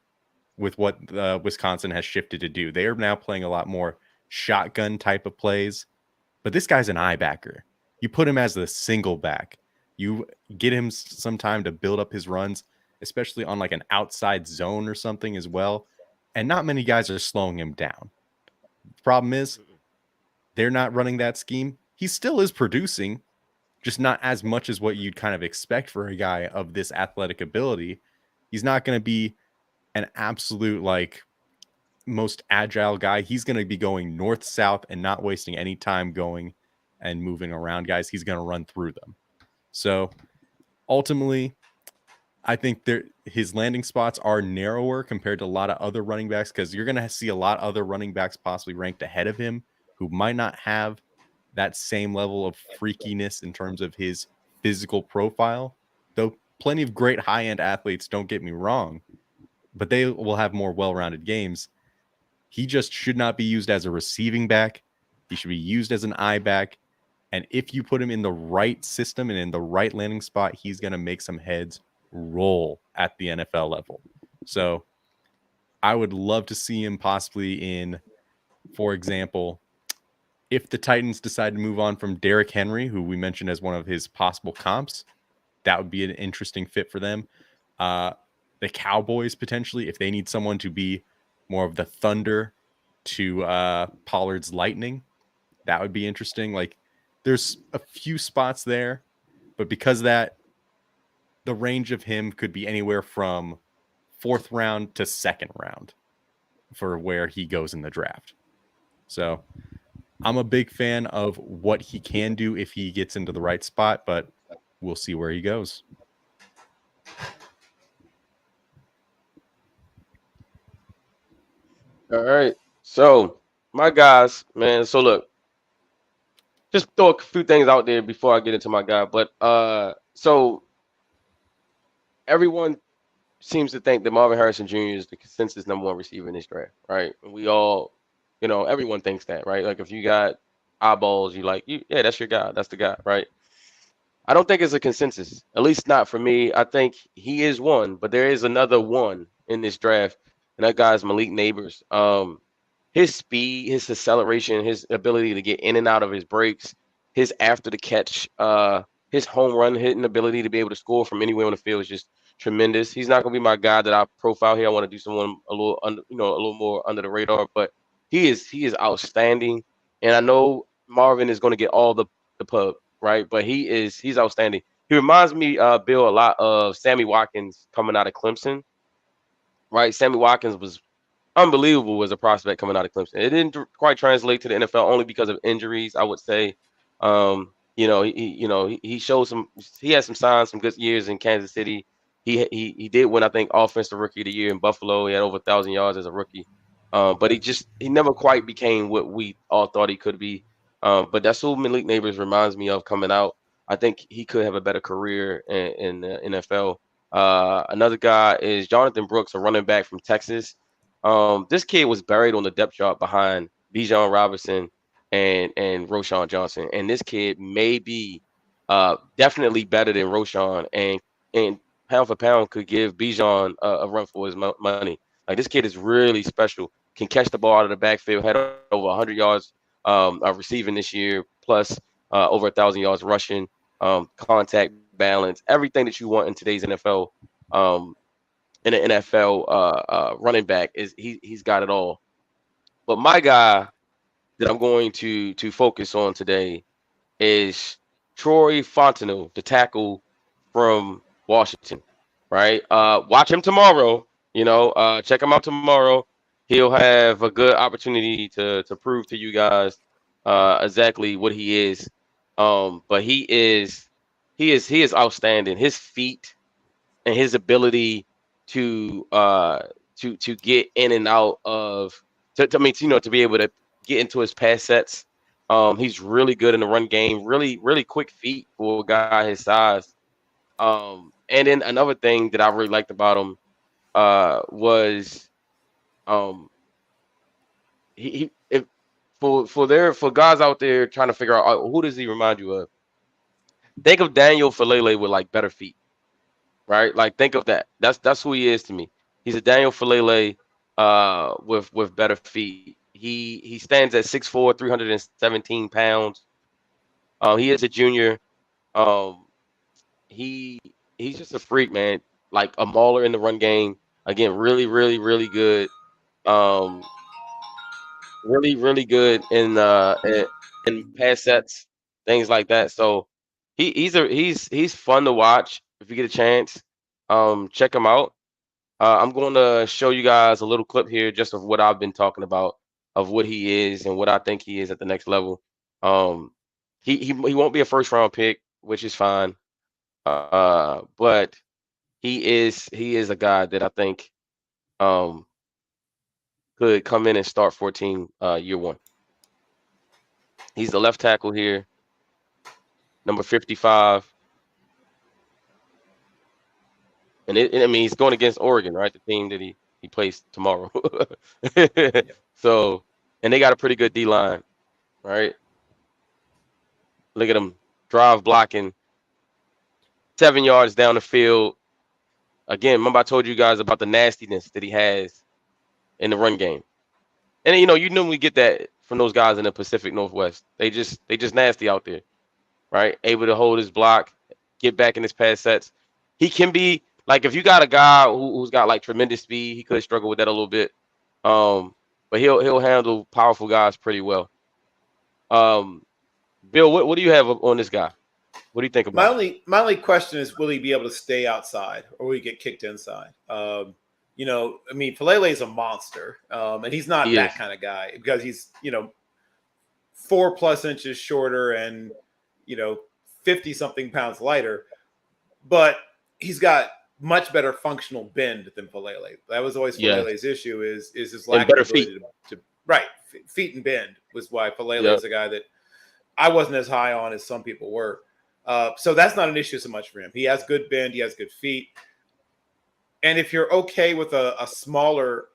B: with what Wisconsin has shifted to do. They are now playing a lot more shotgun type of plays, but this guy's an eye backer. You put him as the single back. You get him some time to build up his runs, especially on like an outside zone or something as well. And not many guys are slowing him down. The problem is they're not running that scheme. He still is producing, just not as much as what you'd kind of expect for a guy of this athletic ability. He's not going to be an absolute like most agile guy. He's going to be going north south and not wasting any time going and moving around guys. He's going to run through them. So ultimately, I think his landing spots are narrower compared to a lot of other running backs because you're going to see a lot of other running backs possibly ranked ahead of him who might not have that same level of freakiness in terms of his physical profile. Though plenty of great high-end athletes, don't get me wrong, but they will have more well-rounded games. He just should not be used as a receiving back. He should be used as an eye back. And if you put him in the right system and in the right landing spot, he's going to make some heads roll at the NFL level. So I would love to see him possibly in, for example, if the Titans decide to move on from Derrick Henry, who we mentioned as one of his possible comps, that would be an interesting fit for them. The Cowboys, potentially, if they need someone to be more of the thunder to Pollard's lightning. That would be interesting. Like, there's a few spots there, but because of that, the range of him could be anywhere from 4th round to 2nd round for where he goes in the draft. So I'm a big fan of what he can do if he gets into the right spot, but we'll see where he goes.
A: All right. So, my guys, man. So look, just throw a few things out there before I get into my guy. But so everyone seems to think that Marvin Harrison Jr. is the consensus number 1 receiver in this draft, right? We all, everyone thinks that, right? Like if you got eyeballs, yeah, that's your guy. That's the guy, right? I don't think it's a consensus, at least not for me. I think he is one, but there is another one in this draft, and that guy's Malik Neighbors. His speed, his acceleration, his ability to get in and out of his breaks, his after the catch, his home run hitting ability to be able to score from anywhere on the field is just tremendous. He's not going to be my guy that I profile here. I want to do someone a little under, a little more under the radar, but he is outstanding. And I know Marvin is going to get all the pub, right? But he's outstanding. He reminds me, Bill, a lot of Sammy Watkins coming out of Clemson, right? Sammy Watkins was unbelievable as a prospect coming out of Clemson. It didn't quite translate to the NFL only because of injuries, I would say. He showed he had some signs, some good years in Kansas City. He did win, I think, Offensive Rookie of the Year in Buffalo. He had over 1,000 yards as a rookie. But he never quite became what we all thought he could be. But that's who Malik Neighbors reminds me of coming out. I think he could have a better career in the NFL. Another guy is Jonathan Brooks, a running back from Texas. This kid was buried on the depth chart behind Bijan Robinson and Roschon Johnson, and this kid may be definitely better than Roschon, and pound for pound could give Bijan a run for his money. Like, this kid is really special. Can catch the ball out of the backfield. Had over 100 yards receiving this year, plus over 1,000 yards rushing. Contact balance, everything that you want in today's NFL. In an NFL running back he's got it all. But my guy that I'm going to focus on today is Troy Fontenot, the tackle from Washington. Right? Watch him tomorrow. Check him out tomorrow. He'll have a good opportunity to prove to you guys exactly what he is. But he is outstanding. His feet and his ability to get in and out of to be able to get into his pass sets. He's really good in the run game. Really, really quick feet for a guy his size. And then another thing that I really liked about him was for guys out there trying to figure out who does he remind you of. Think of Daniel Falele with like better feet. Right, like think of that. That's who he is to me. He's a Daniel Falele with better feet. He stands at 6'4", 317 pounds. He is a junior. He's just a freak, man. Like a mauler in the run game. Again, really, really, really good. Really, really good in pass sets, things like that. So he's fun to watch. If you get a chance, check him out. I'm going to show you guys a little clip here just of what I've been talking about, of what he is and what I think he is at the next level. He won't be a first round pick, which is fine. But he is a guy that I think could come in and start 14 year one. He's the left tackle here, number 55. And he's going against Oregon, right? The team that he plays tomorrow. So, and they got a pretty good D line, right? Look at him drive blocking 7 yards down the field. Again, remember I told you guys about the nastiness that he has in the run game. And you normally get that from those guys in the Pacific Northwest. They just nasty out there, right? Able to hold his block, get back in his pass sets. He can be like, if you got a guy who's got like tremendous speed, he could struggle with that a little bit. But he'll handle powerful guys pretty well. Bill, what do you have on this guy? What do you think
C: My
A: about him?
C: only question is, will he be able to stay outside, or will he get kicked inside? I mean, Falele is a monster, and he's not
A: He is.
C: that kind of guy because he's 4+ inches shorter and 50 something pounds lighter, but he's got much better functional bend than Falele. That was always Falele's issue is his lack of ability to feet and bend was why Falele is a guy that I wasn't as high on as some people were. So that's not an issue so much for him. He has good bend, he has good feet. And if you're okay with a smaller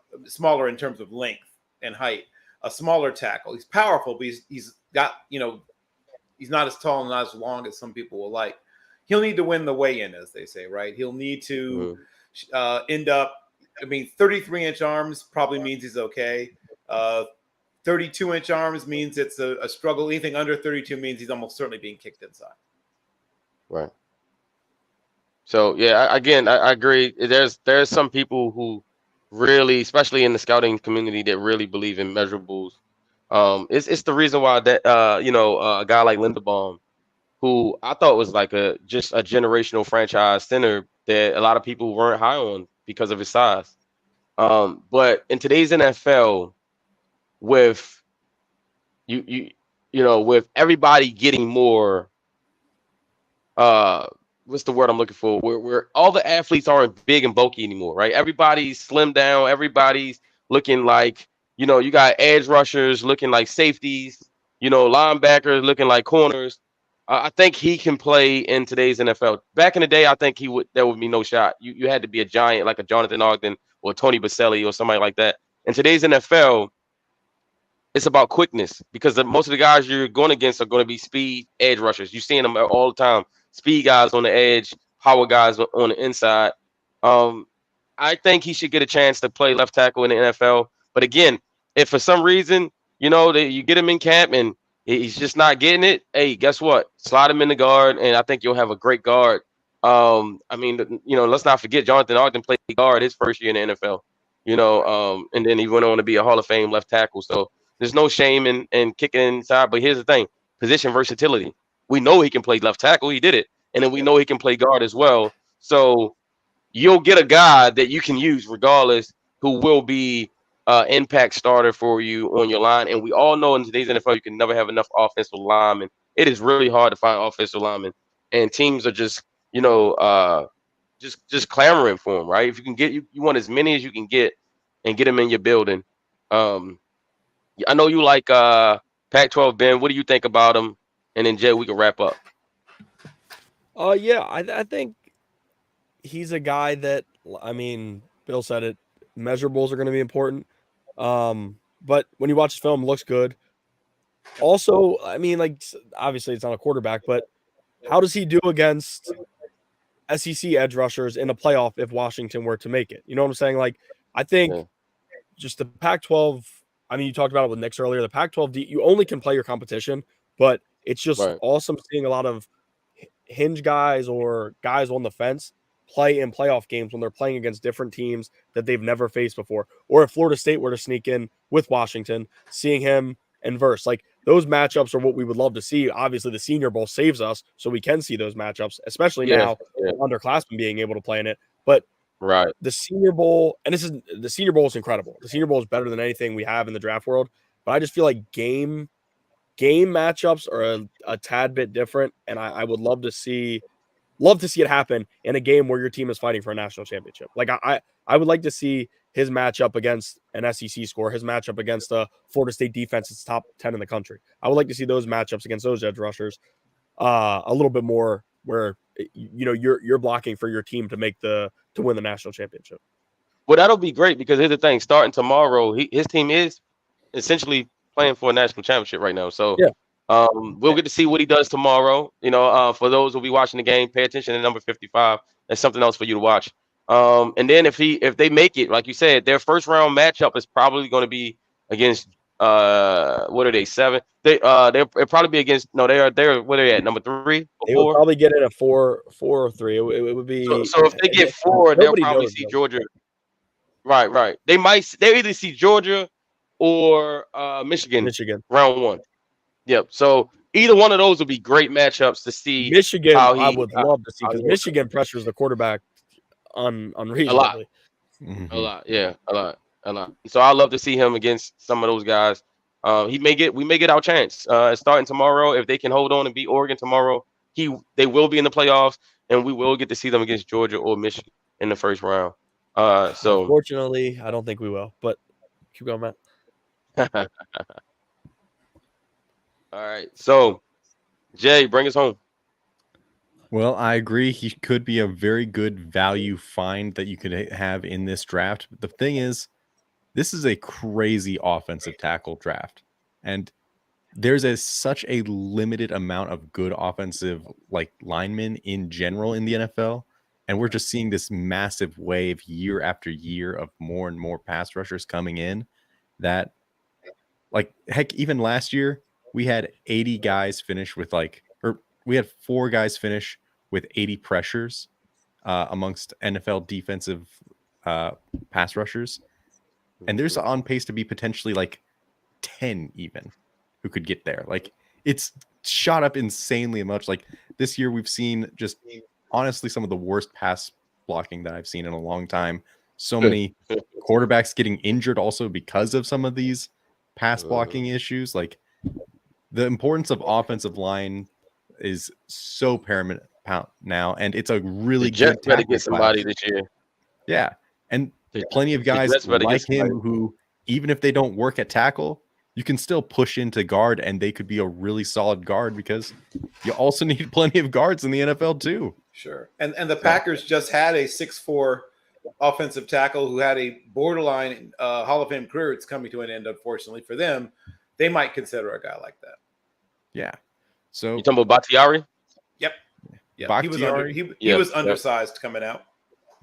C: in terms of length and height, a smaller tackle, he's powerful, but he's got, he's not as tall and not as long as some people will like. He'll need to win the weigh-in, as they say, right? He'll need to end up, 33-inch arms probably means he's okay. 32-inch arms means it's a struggle. Anything under 32 means he's almost certainly being kicked inside.
A: Right. So yeah, I agree. There's some people who really, especially in the scouting community, that really believe in measurables. It's the reason why that a guy like Linderbaum, who I thought was like just a generational franchise center that a lot of people weren't high on because of his size. But in today's NFL, with with everybody getting more, what's the word I'm looking for? Where all the athletes aren't big and bulky anymore, right? Everybody's slimmed down. Everybody's looking like, you got edge rushers looking like safeties, linebackers looking like corners. I think he can play in today's NFL. Back in the day, I think there would be no shot. You had to be a giant like a Jonathan Ogden or Tony Baselli or somebody like that. In today's NFL, it's about quickness because most of the guys you're going against are going to be speed edge rushers. You're seeing them all the time. Speed guys on the edge, power guys on the inside. I think he should get a chance to play left tackle in the NFL. But again, if for some reason, you get him in camp and he's just not getting it, hey, guess what? Slide him in the guard, and I think you'll have a great guard. Let's not forget Jonathan Ogden played guard his first year in the NFL. And then he went on to be a Hall of Fame left tackle. So there's no shame in kicking inside. But here's the thing: position versatility. We know he can play left tackle. He did it. And then we know he can play guard as well. So you'll get a guy that you can use regardless who will be impact starter for you on your line. And we all know in today's NFL, you can never have enough offensive linemen. It is really hard to find offensive linemen. And teams are just, just clamoring for them, right? If you can get, you want as many as you can get and get them in your building. I know you like Pac-12, Ben. What do you think about him? And then, Jay, we can wrap up.
D: I think he's a guy that, Bill said it, measurables are going to be important. But when you watch his film, it looks good. Also, obviously it's not a quarterback, but how does he do against SEC edge rushers in a playoff if Washington were to make it? You know what I'm saying? Like, I think just the Pac-12, you talked about it with Knicks earlier, the Pac-12, you only can play your competition, but it's just awesome seeing a lot of hinge guys or guys on the fence play in playoff games when they're playing against different teams that they've never faced before. Or if Florida State were to sneak in with Washington, seeing him and verse, like those matchups are what we would love to see. Obviously, the Senior Bowl saves us so we can see those matchups, especially now underclassmen being able to play in it. But the Senior Bowl, and the Senior Bowl is incredible. The Senior Bowl is better than anything we have in the draft world. But I just feel like game matchups are a tad bit different, and I would love to see it happen in a game where your team is fighting for a national championship. Like I would like to see his matchup against an SEC score, his matchup against a Florida State defense that's top 10 in the country. I would like to see those matchups against those edge rushers a little bit more where you're blocking for your team to win the national championship.
A: Well, that'll be great because here's the thing: starting tomorrow, his team is essentially playing for a national championship right now. So we'll get to see what he does tomorrow. For those who'll be watching the game, pay attention to number 55. That's something else for you to watch. And then if they make it, like you said, their first round matchup is probably going to be against what are they, 7? They'll probably be against they're what are they at, number 3 or 4?
D: They would probably get in a 4 or 3. It would be
A: so if they get 4, they'll probably see Georgia. Right. They either see Georgia or Michigan
D: Michigan.
A: round one. Yep. So either one of those would be great matchups to see
D: Michigan,
A: how
D: I
A: he
D: would love to see
A: how
D: because
A: he works
D: Michigan pressures the quarterback
A: a lot.
D: unreasonably.
A: A lot, yeah, a lot. So I love to see him against some of those guys. We may get our chance. Starting tomorrow, if they can hold on and beat Oregon tomorrow, they will be in the playoffs, and we will get to see them against Georgia or Michigan in the first round. So
D: Unfortunately, I don't think we will. But keep going, Matt.
A: all right. So Jay, bring us home.
B: Well, I agree. He could be a very good value find that you could have in this draft. But the thing is, this is a crazy offensive tackle draft. And there's such a limited amount of good offensive linemen in general in the NFL. And we're just seeing this massive wave year after year of more and more pass rushers coming in that, heck, even last year, we had 80 guys finish with we had 4 guys finish with 80 pressures amongst NFL defensive pass rushers. And there's on pace to be potentially 10 even who could get there. It's shot up insanely much. This year we've seen just honestly some of the worst pass blocking that I've seen in a long time. So many quarterbacks getting injured also because of some of these pass blocking issues. The importance of offensive line is so paramount now, and it's a really
A: The Jets
B: good
A: better
B: tackle
A: get somebody
B: class.
A: this year.
B: Yeah, and plenty of guys
A: Jets better get
B: like him
A: somebody.
B: who, even if they don't work at tackle, you can still push into guard, and they could be a really solid guard because you also need plenty of guards in the NFL too.
C: Sure. And the Packers just had a 6'4" offensive tackle who had a borderline Hall of Fame career. It's coming to an end, unfortunately for them. They might consider a guy like that.
B: Yeah. So
A: You talking about Bakhtiari?
C: Yep. Yeah.
B: Bakhtiari?
C: He was undersized coming out.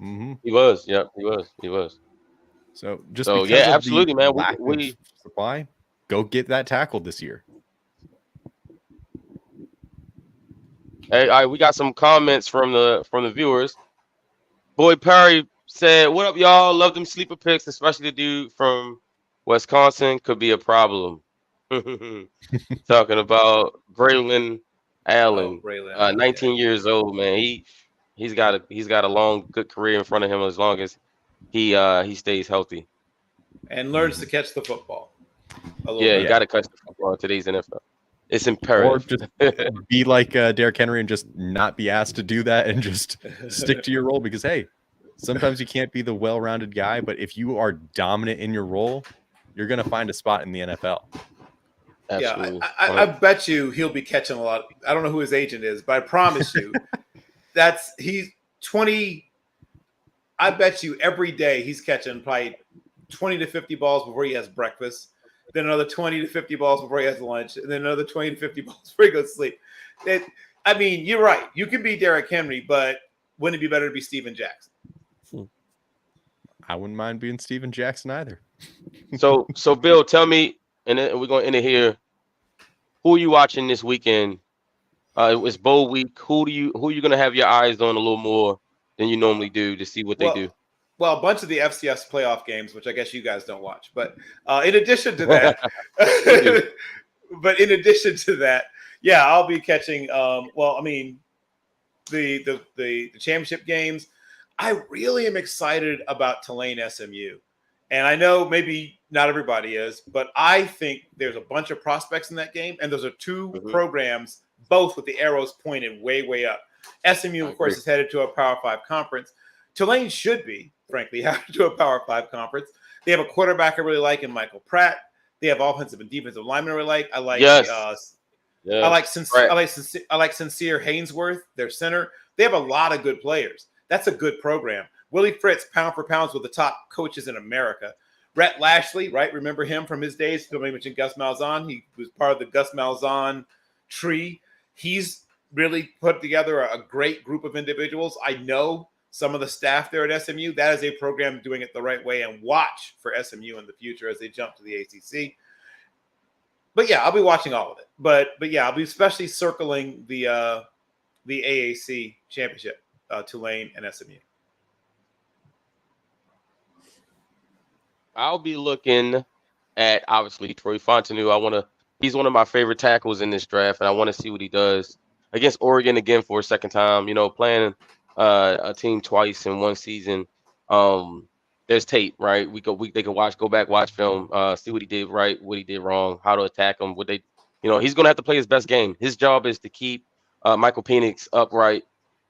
B: Mm-hmm.
A: He was. Yep. He was.
B: So just
A: So,
B: because
A: yeah,
B: of
A: absolutely,
B: the
A: man.
B: lack
A: We
B: of supply, go get that tackle this year.
A: Hey, all right, we got some comments from the viewers. Boyd Perry said, "What up, y'all? Love them sleeper picks, especially the dude from Wisconsin could be a problem." Talking about Braylon Allen,
C: Braylon,
A: 19 years old, man. He's got a long good career in front of him as long as he stays healthy.
C: and learns to catch the football.
A: Yeah, you got to catch the football in today's NFL. It's
B: Or
A: imperative.
B: just be like Derrick Henry and just not be asked to do that and just stick to your role because, hey, sometimes you can't be the well-rounded guy, but if you are dominant in your role, you're going to find a spot in the NFL.
A: Absolutely.
C: Yeah, I bet you he'll be catching a lot. I don't know who his agent is, but I promise you he's 20. I bet you every day he's catching probably 20 to 50 balls before he has breakfast, then another 20 to 50 balls before he has lunch, and then another 20 to 50 balls before he goes to sleep. I mean, you're right. You can be Derrick Henry, but wouldn't it be better to be Steven Jackson?
B: I wouldn't mind being Steven Jackson either.
A: So Bill, tell me, and then we're gonna end it here. Who are you watching this weekend? It's bowl week. Who are you gonna have your eyes on a little more than you normally do to see what they do?
C: Well, a bunch of the FCS playoff games, which I guess you guys don't watch, but in addition to that, yeah, I'll be catching. The championship games. I really am excited about Tulane SMU. And I know maybe not everybody is, but I think there's a bunch of prospects in that game. And those are two programs, both with the arrows pointed way, way up. SMU, of course, is headed to a Power 5 conference. Tulane should be, frankly, headed to a Power 5 conference. They have a quarterback I really like in Michael Pratt. They have offensive and defensive linemen I really like. I like Sincere Hainsworth, their center. They have a lot of good players. That's a good program. Willie Fritz, pound for pound, with the top coaches in America. Rhett Lashley, right? Remember him from his days? Somebody mentioned Gus Malzahn. He was part of the Gus Malzahn tree. He's really put together a great group of individuals. I know some of the staff there at SMU. That is a program doing it the right way, and watch for SMU in the future as they jump to the ACC. But yeah, I'll be watching all of it. But yeah, I'll be especially circling the AAC championship, Tulane and SMU.
A: I'll be looking at obviously Troy Fontenot. He's one of my favorite tackles in this draft, and I want to see what he does against Oregon again for a second time. Playing a team twice in one season. Um, there's tape, right? They can go back, watch film, see what he did right, what he did wrong, how to attack him. He's gonna have to play his best game. His job is to keep Michael Penix upright,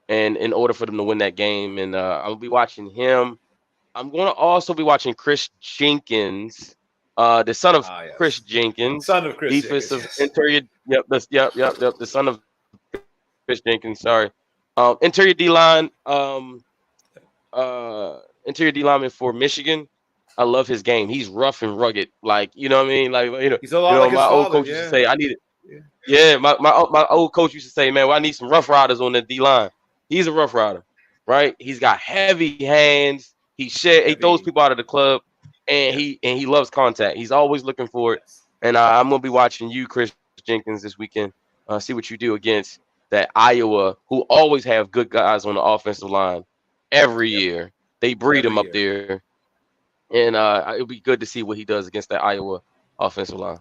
A: and in order for them to win that game, and I'll be watching him. I'm going to also be watching Chris Jenkins, the son of Chris
C: Yes.
A: Jenkins,
C: Son of Chris
A: defensive
C: Jenkins, yes.
A: interior. Yep. The son of Chris Jenkins. Sorry, interior D line. Interior D lineman for Michigan. I love his game. He's rough and rugged. Like, you know what I mean? Like,
C: He's a lot like his
A: my old
C: father,
A: coach used to
C: yeah.
A: say, I need it.
C: Yeah.
A: Yeah, my old coach used to say, man, well, I need some rough riders on the D line. He's a rough rider, right? He's got heavy hands. He throws people out of the club, and he loves contact. He's always looking for it. And I'm gonna be watching you, Chris Jenkins, this weekend. See what you do against that Iowa, who always have good guys on the offensive line every year. They breed them up there, and it'll be good to see what he does against that Iowa offensive line.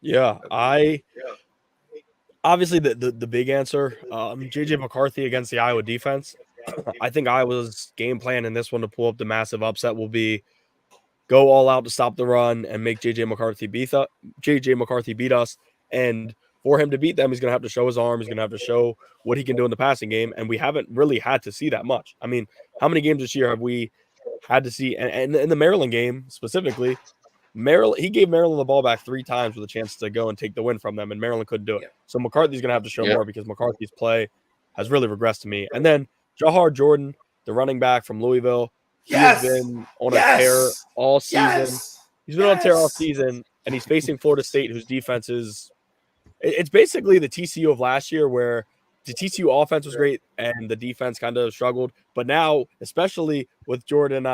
D: Yeah, obviously the big answer, JJ McCarthy against the Iowa defense. I think Iowa's game plan in this one to pull up the massive upset will be go all out to stop the run and make JJ McCarthy beat us. And for him to beat them, he's going to have to show his arm. He's going to have to show what he can do in the passing game. And we haven't really had to see that much. I mean, how many games this year have we had to see? And in the Maryland game specifically, he gave Maryland the ball back 3 times with a chance to go and take the win from them, and Maryland couldn't do it. So McCarthy's going to have to show more because McCarthy's play has really regressed to me. And then Jahar Jordan, the running back from Louisville, he has been on a tear all season. He's been on a tear all season, and he's facing Florida State, whose defense is – it's basically the TCU of last year where the TCU offense was great and the defense kind of struggled. But now, especially with Jordan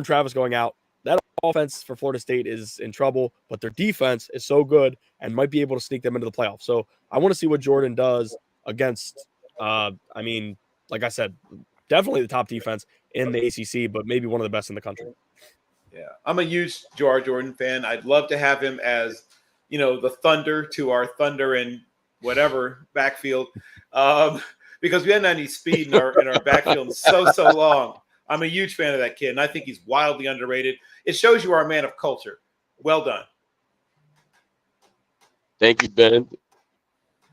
D: Travis going out, that offense for Florida State is in trouble, but their defense is so good and might be able to sneak them into the playoffs. So I want to see what Jordan does against, like I said, definitely the top defense in the ACC, but maybe one of the best in the country.
C: Yeah, I'm a huge Jahar Jordan fan. I'd love to have him as, the Thunder to our Thunder and whatever backfield, because we hadn't had any speed in our backfield in so long. I'm a huge fan of that kid, and I think he's wildly underrated. It shows you are a man of culture. Well done.
A: Thank you, Ben.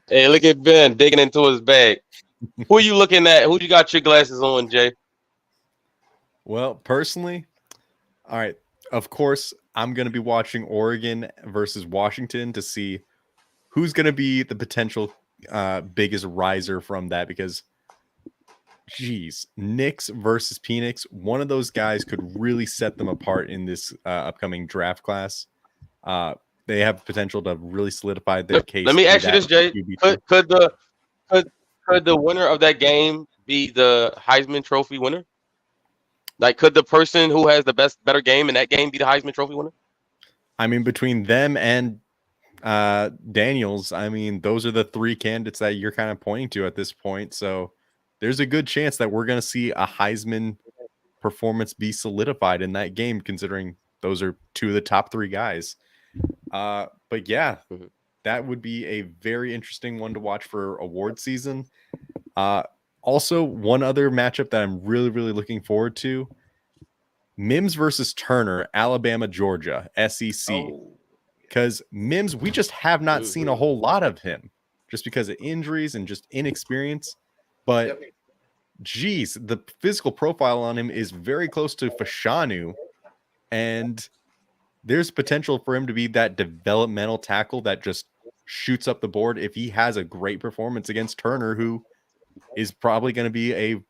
A: Hey, look at Ben digging into his bag. Who are you looking at? Who you got your glasses on, Jay?
B: Well, personally, all right, of course, I'm going to be watching Oregon versus Washington to see who's going to be the potential biggest riser from that because – geez, Nix versus Penix, one of those guys could really set them apart in this upcoming draft class. They have potential to really solidify their case.
A: Let me ask you this, Jay. Could the winner of that game be the Heisman Trophy winner? Like, could the person who has the better game in that game be the Heisman Trophy winner?
B: I mean, between them and Daniels, I mean, those are the 3 candidates that you're kind of pointing to at this point. So there's a good chance that we're going to see a Heisman performance be solidified in that game, considering those are 2 of the top 3 guys. But yeah, that would be a very interesting one to watch for award season. Also, one other matchup that I'm really, really looking forward to, Mims versus Turner, Alabama, Georgia, SEC. Because Mims, we just have not seen a whole lot of him just because of injuries and just inexperience. But geez, the physical profile on him is very close to Fashanu, and there's potential for him to be that developmental tackle that just shoots up the board if he has a great performance against Turner, who is probably going to be a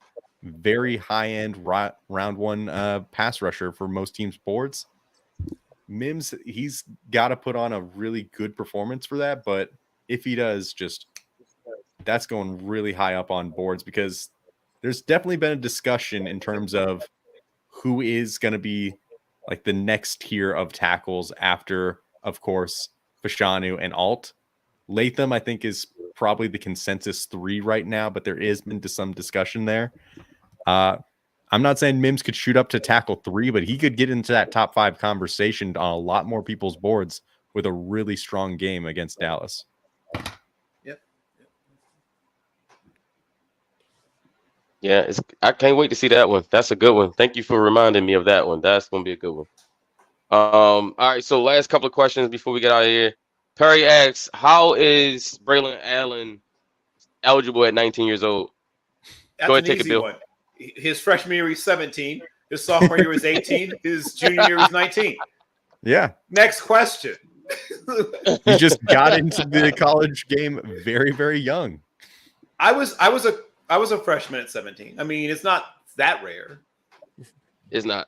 B: very high-end round 1 pass rusher for most teams' boards. Mims, he's got to put on a really good performance for that, but if he does, that's going really high up on boards because there's definitely been a discussion in terms of who is going to be like the next tier of tackles after, of course, Fashanu and Alt. Latham, I think, is probably the consensus 3 right now, but there is been some discussion there. I'm I'm not saying Mims could shoot up to tackle 3, but he could get into that top 5 conversation on a lot more people's boards with a really strong game against Dallas.
C: Yep.
A: Yeah, I can't wait to see that one. That's a good one. Thank you for reminding me of that one. That's going to be a good one. All right, so last couple of questions before we get out of here. Perry asks, how is Braylon Allen eligible at 19 years old?
C: That's
A: Go ahead,
C: an
A: take it,
C: easy
A: Bill.
C: one. His freshman year, he's 17. His sophomore year was 18. His junior year was 19.
B: Yeah.
C: Next question.
B: He just got into the college game very, very young.
C: I was a freshman at 17. I mean, it's not that rare.
A: It's not.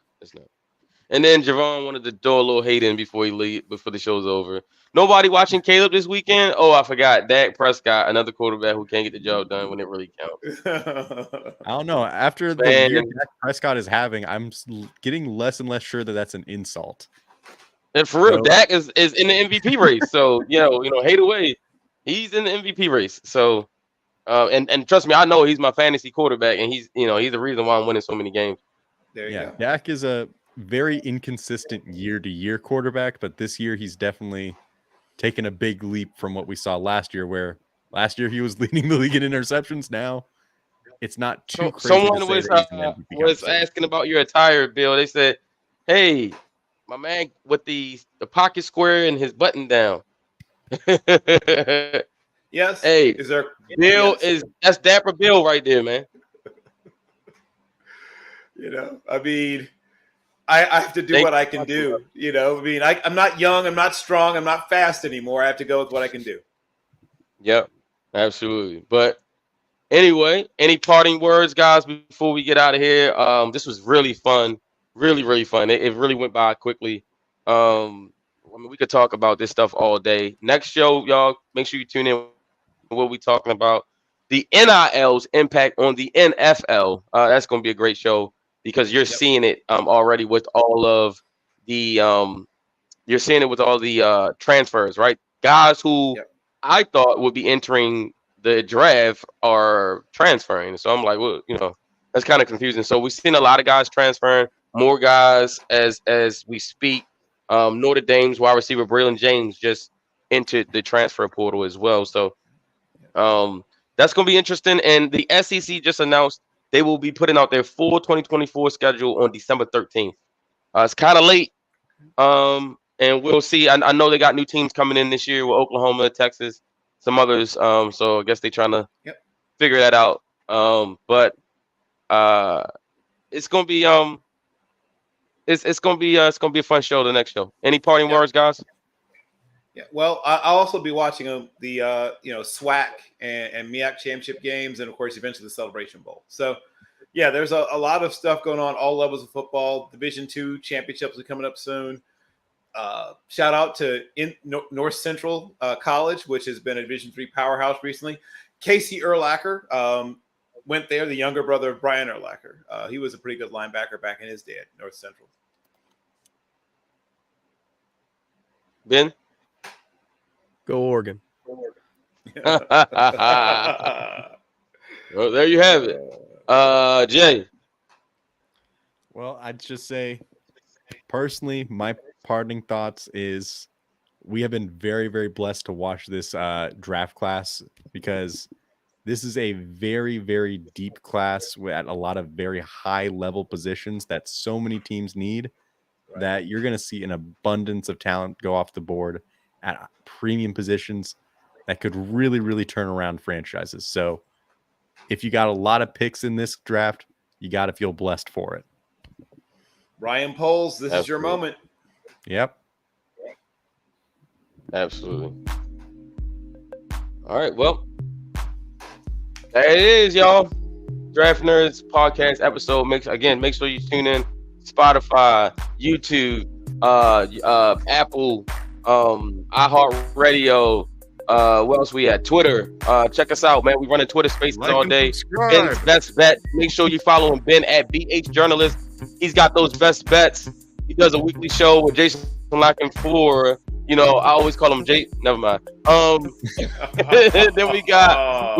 A: And then Javon wanted to throw a little hate in before the show's over. Nobody watching Caleb this weekend? Oh, I forgot. Dak Prescott, another quarterback who can't get the job done when it really counts.
B: I don't know. After the year Dak Prescott is having, I'm getting less and less sure that that's an insult.
A: And for real, Dak is in the MVP race. So, hate away. He's in the MVP race. So, and trust me, I know he's my fantasy quarterback, and he's the reason why I'm winning so many games.
C: There you go.
B: Dak is a very inconsistent year-to-year quarterback, but this year he's definitely taken a big leap from what we saw last year, where last year he was leading the league in interceptions. Now it's not too crazy.
A: Someone was asking about your attire, Bill. They said, hey, my man with the pocket square and his button down.
C: Yes.
A: Hey,
C: is there
A: Bill that's Dapper Bill right there, man.
C: I mean, I have to do what I can do. I mean, I'm not young, I'm not strong, I'm not fast anymore. I have to go with what I can do.
A: Yep, absolutely. But anyway, any parting words, guys, before we get out of here? This was really fun. Really, really fun. It really went by quickly. We could talk about this stuff all day. Next show, y'all, make sure you tune in. What we talking about? The NIL's impact on the NFL. That's going to be a great show because you're seeing it already with all of the transfers, right? Guys who I thought would be entering the draft are transferring. So I'm like, well, that's kind of confusing. So we've seen a lot of guys transferring. More guys as we speak. Notre Dame's wide receiver Braylon James just entered the transfer portal as well. So that's going to be interesting. And the SEC just announced they will be putting out their full 2024 schedule on December 13th. It's kind of late. And we'll see. I know they got new teams coming in this year with Oklahoma, Texas, some others. So I guess they're trying to figure that out. But it's going to be it's gonna be a fun show. The next show. Any parting words, guys?
C: Yeah. Well, I'll also be watching the SWAC and MEAC championship games, and of course, eventually the Celebration Bowl. So, yeah, there's a lot of stuff going on, all levels of football. Division II championships are coming up soon. Shout out to North Central College, which has been a Division III powerhouse recently. Casey Urlacher went there, the younger brother of Brian Urlacher. He was a pretty good linebacker back in his day at North Central.
A: Ben?
D: Go Oregon.
A: Well, there you have it. Jay?
B: Well, I'd just say, personally, my parting thoughts is we have been very, very blessed to watch this draft class because this is a very, very deep class at a lot of very high-level positions that so many teams need that you're going to see an abundance of talent go off the board at premium positions that could really, really turn around franchises. So if you got a lot of picks in this draft, you got to feel blessed for it.
C: Ryan Poles, this is your moment.
B: Yep.
A: Absolutely. All right, well, there it is, y'all. Draft Nerds Podcast episode. Make sure you tune in. Spotify, YouTube, Apple, iHeartRadio. What else we at? Twitter. Check us out, man. We running Twitter Spaces all day. Ben's Best Bet. Make sure you follow him, Ben at BH Journalist. He's got those best bets. He does a weekly show with Jason Locking for. I always call him Jay. Never mind. Then we got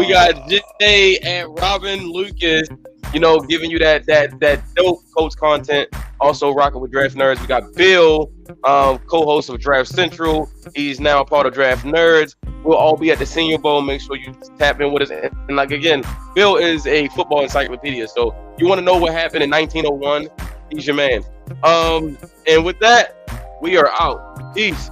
A: Jay and Robin Lucas. giving you that dope Colts content. Also rocking with Draft Nerds. We got Bill, co-host of Draft Central. He's now a part of Draft Nerds. We'll all be at the Senior Bowl. Make sure you tap in with us. And like again, Bill is a football encyclopedia. So you want to know what happened in 1901? He's your man. And with that, we are out. Peace.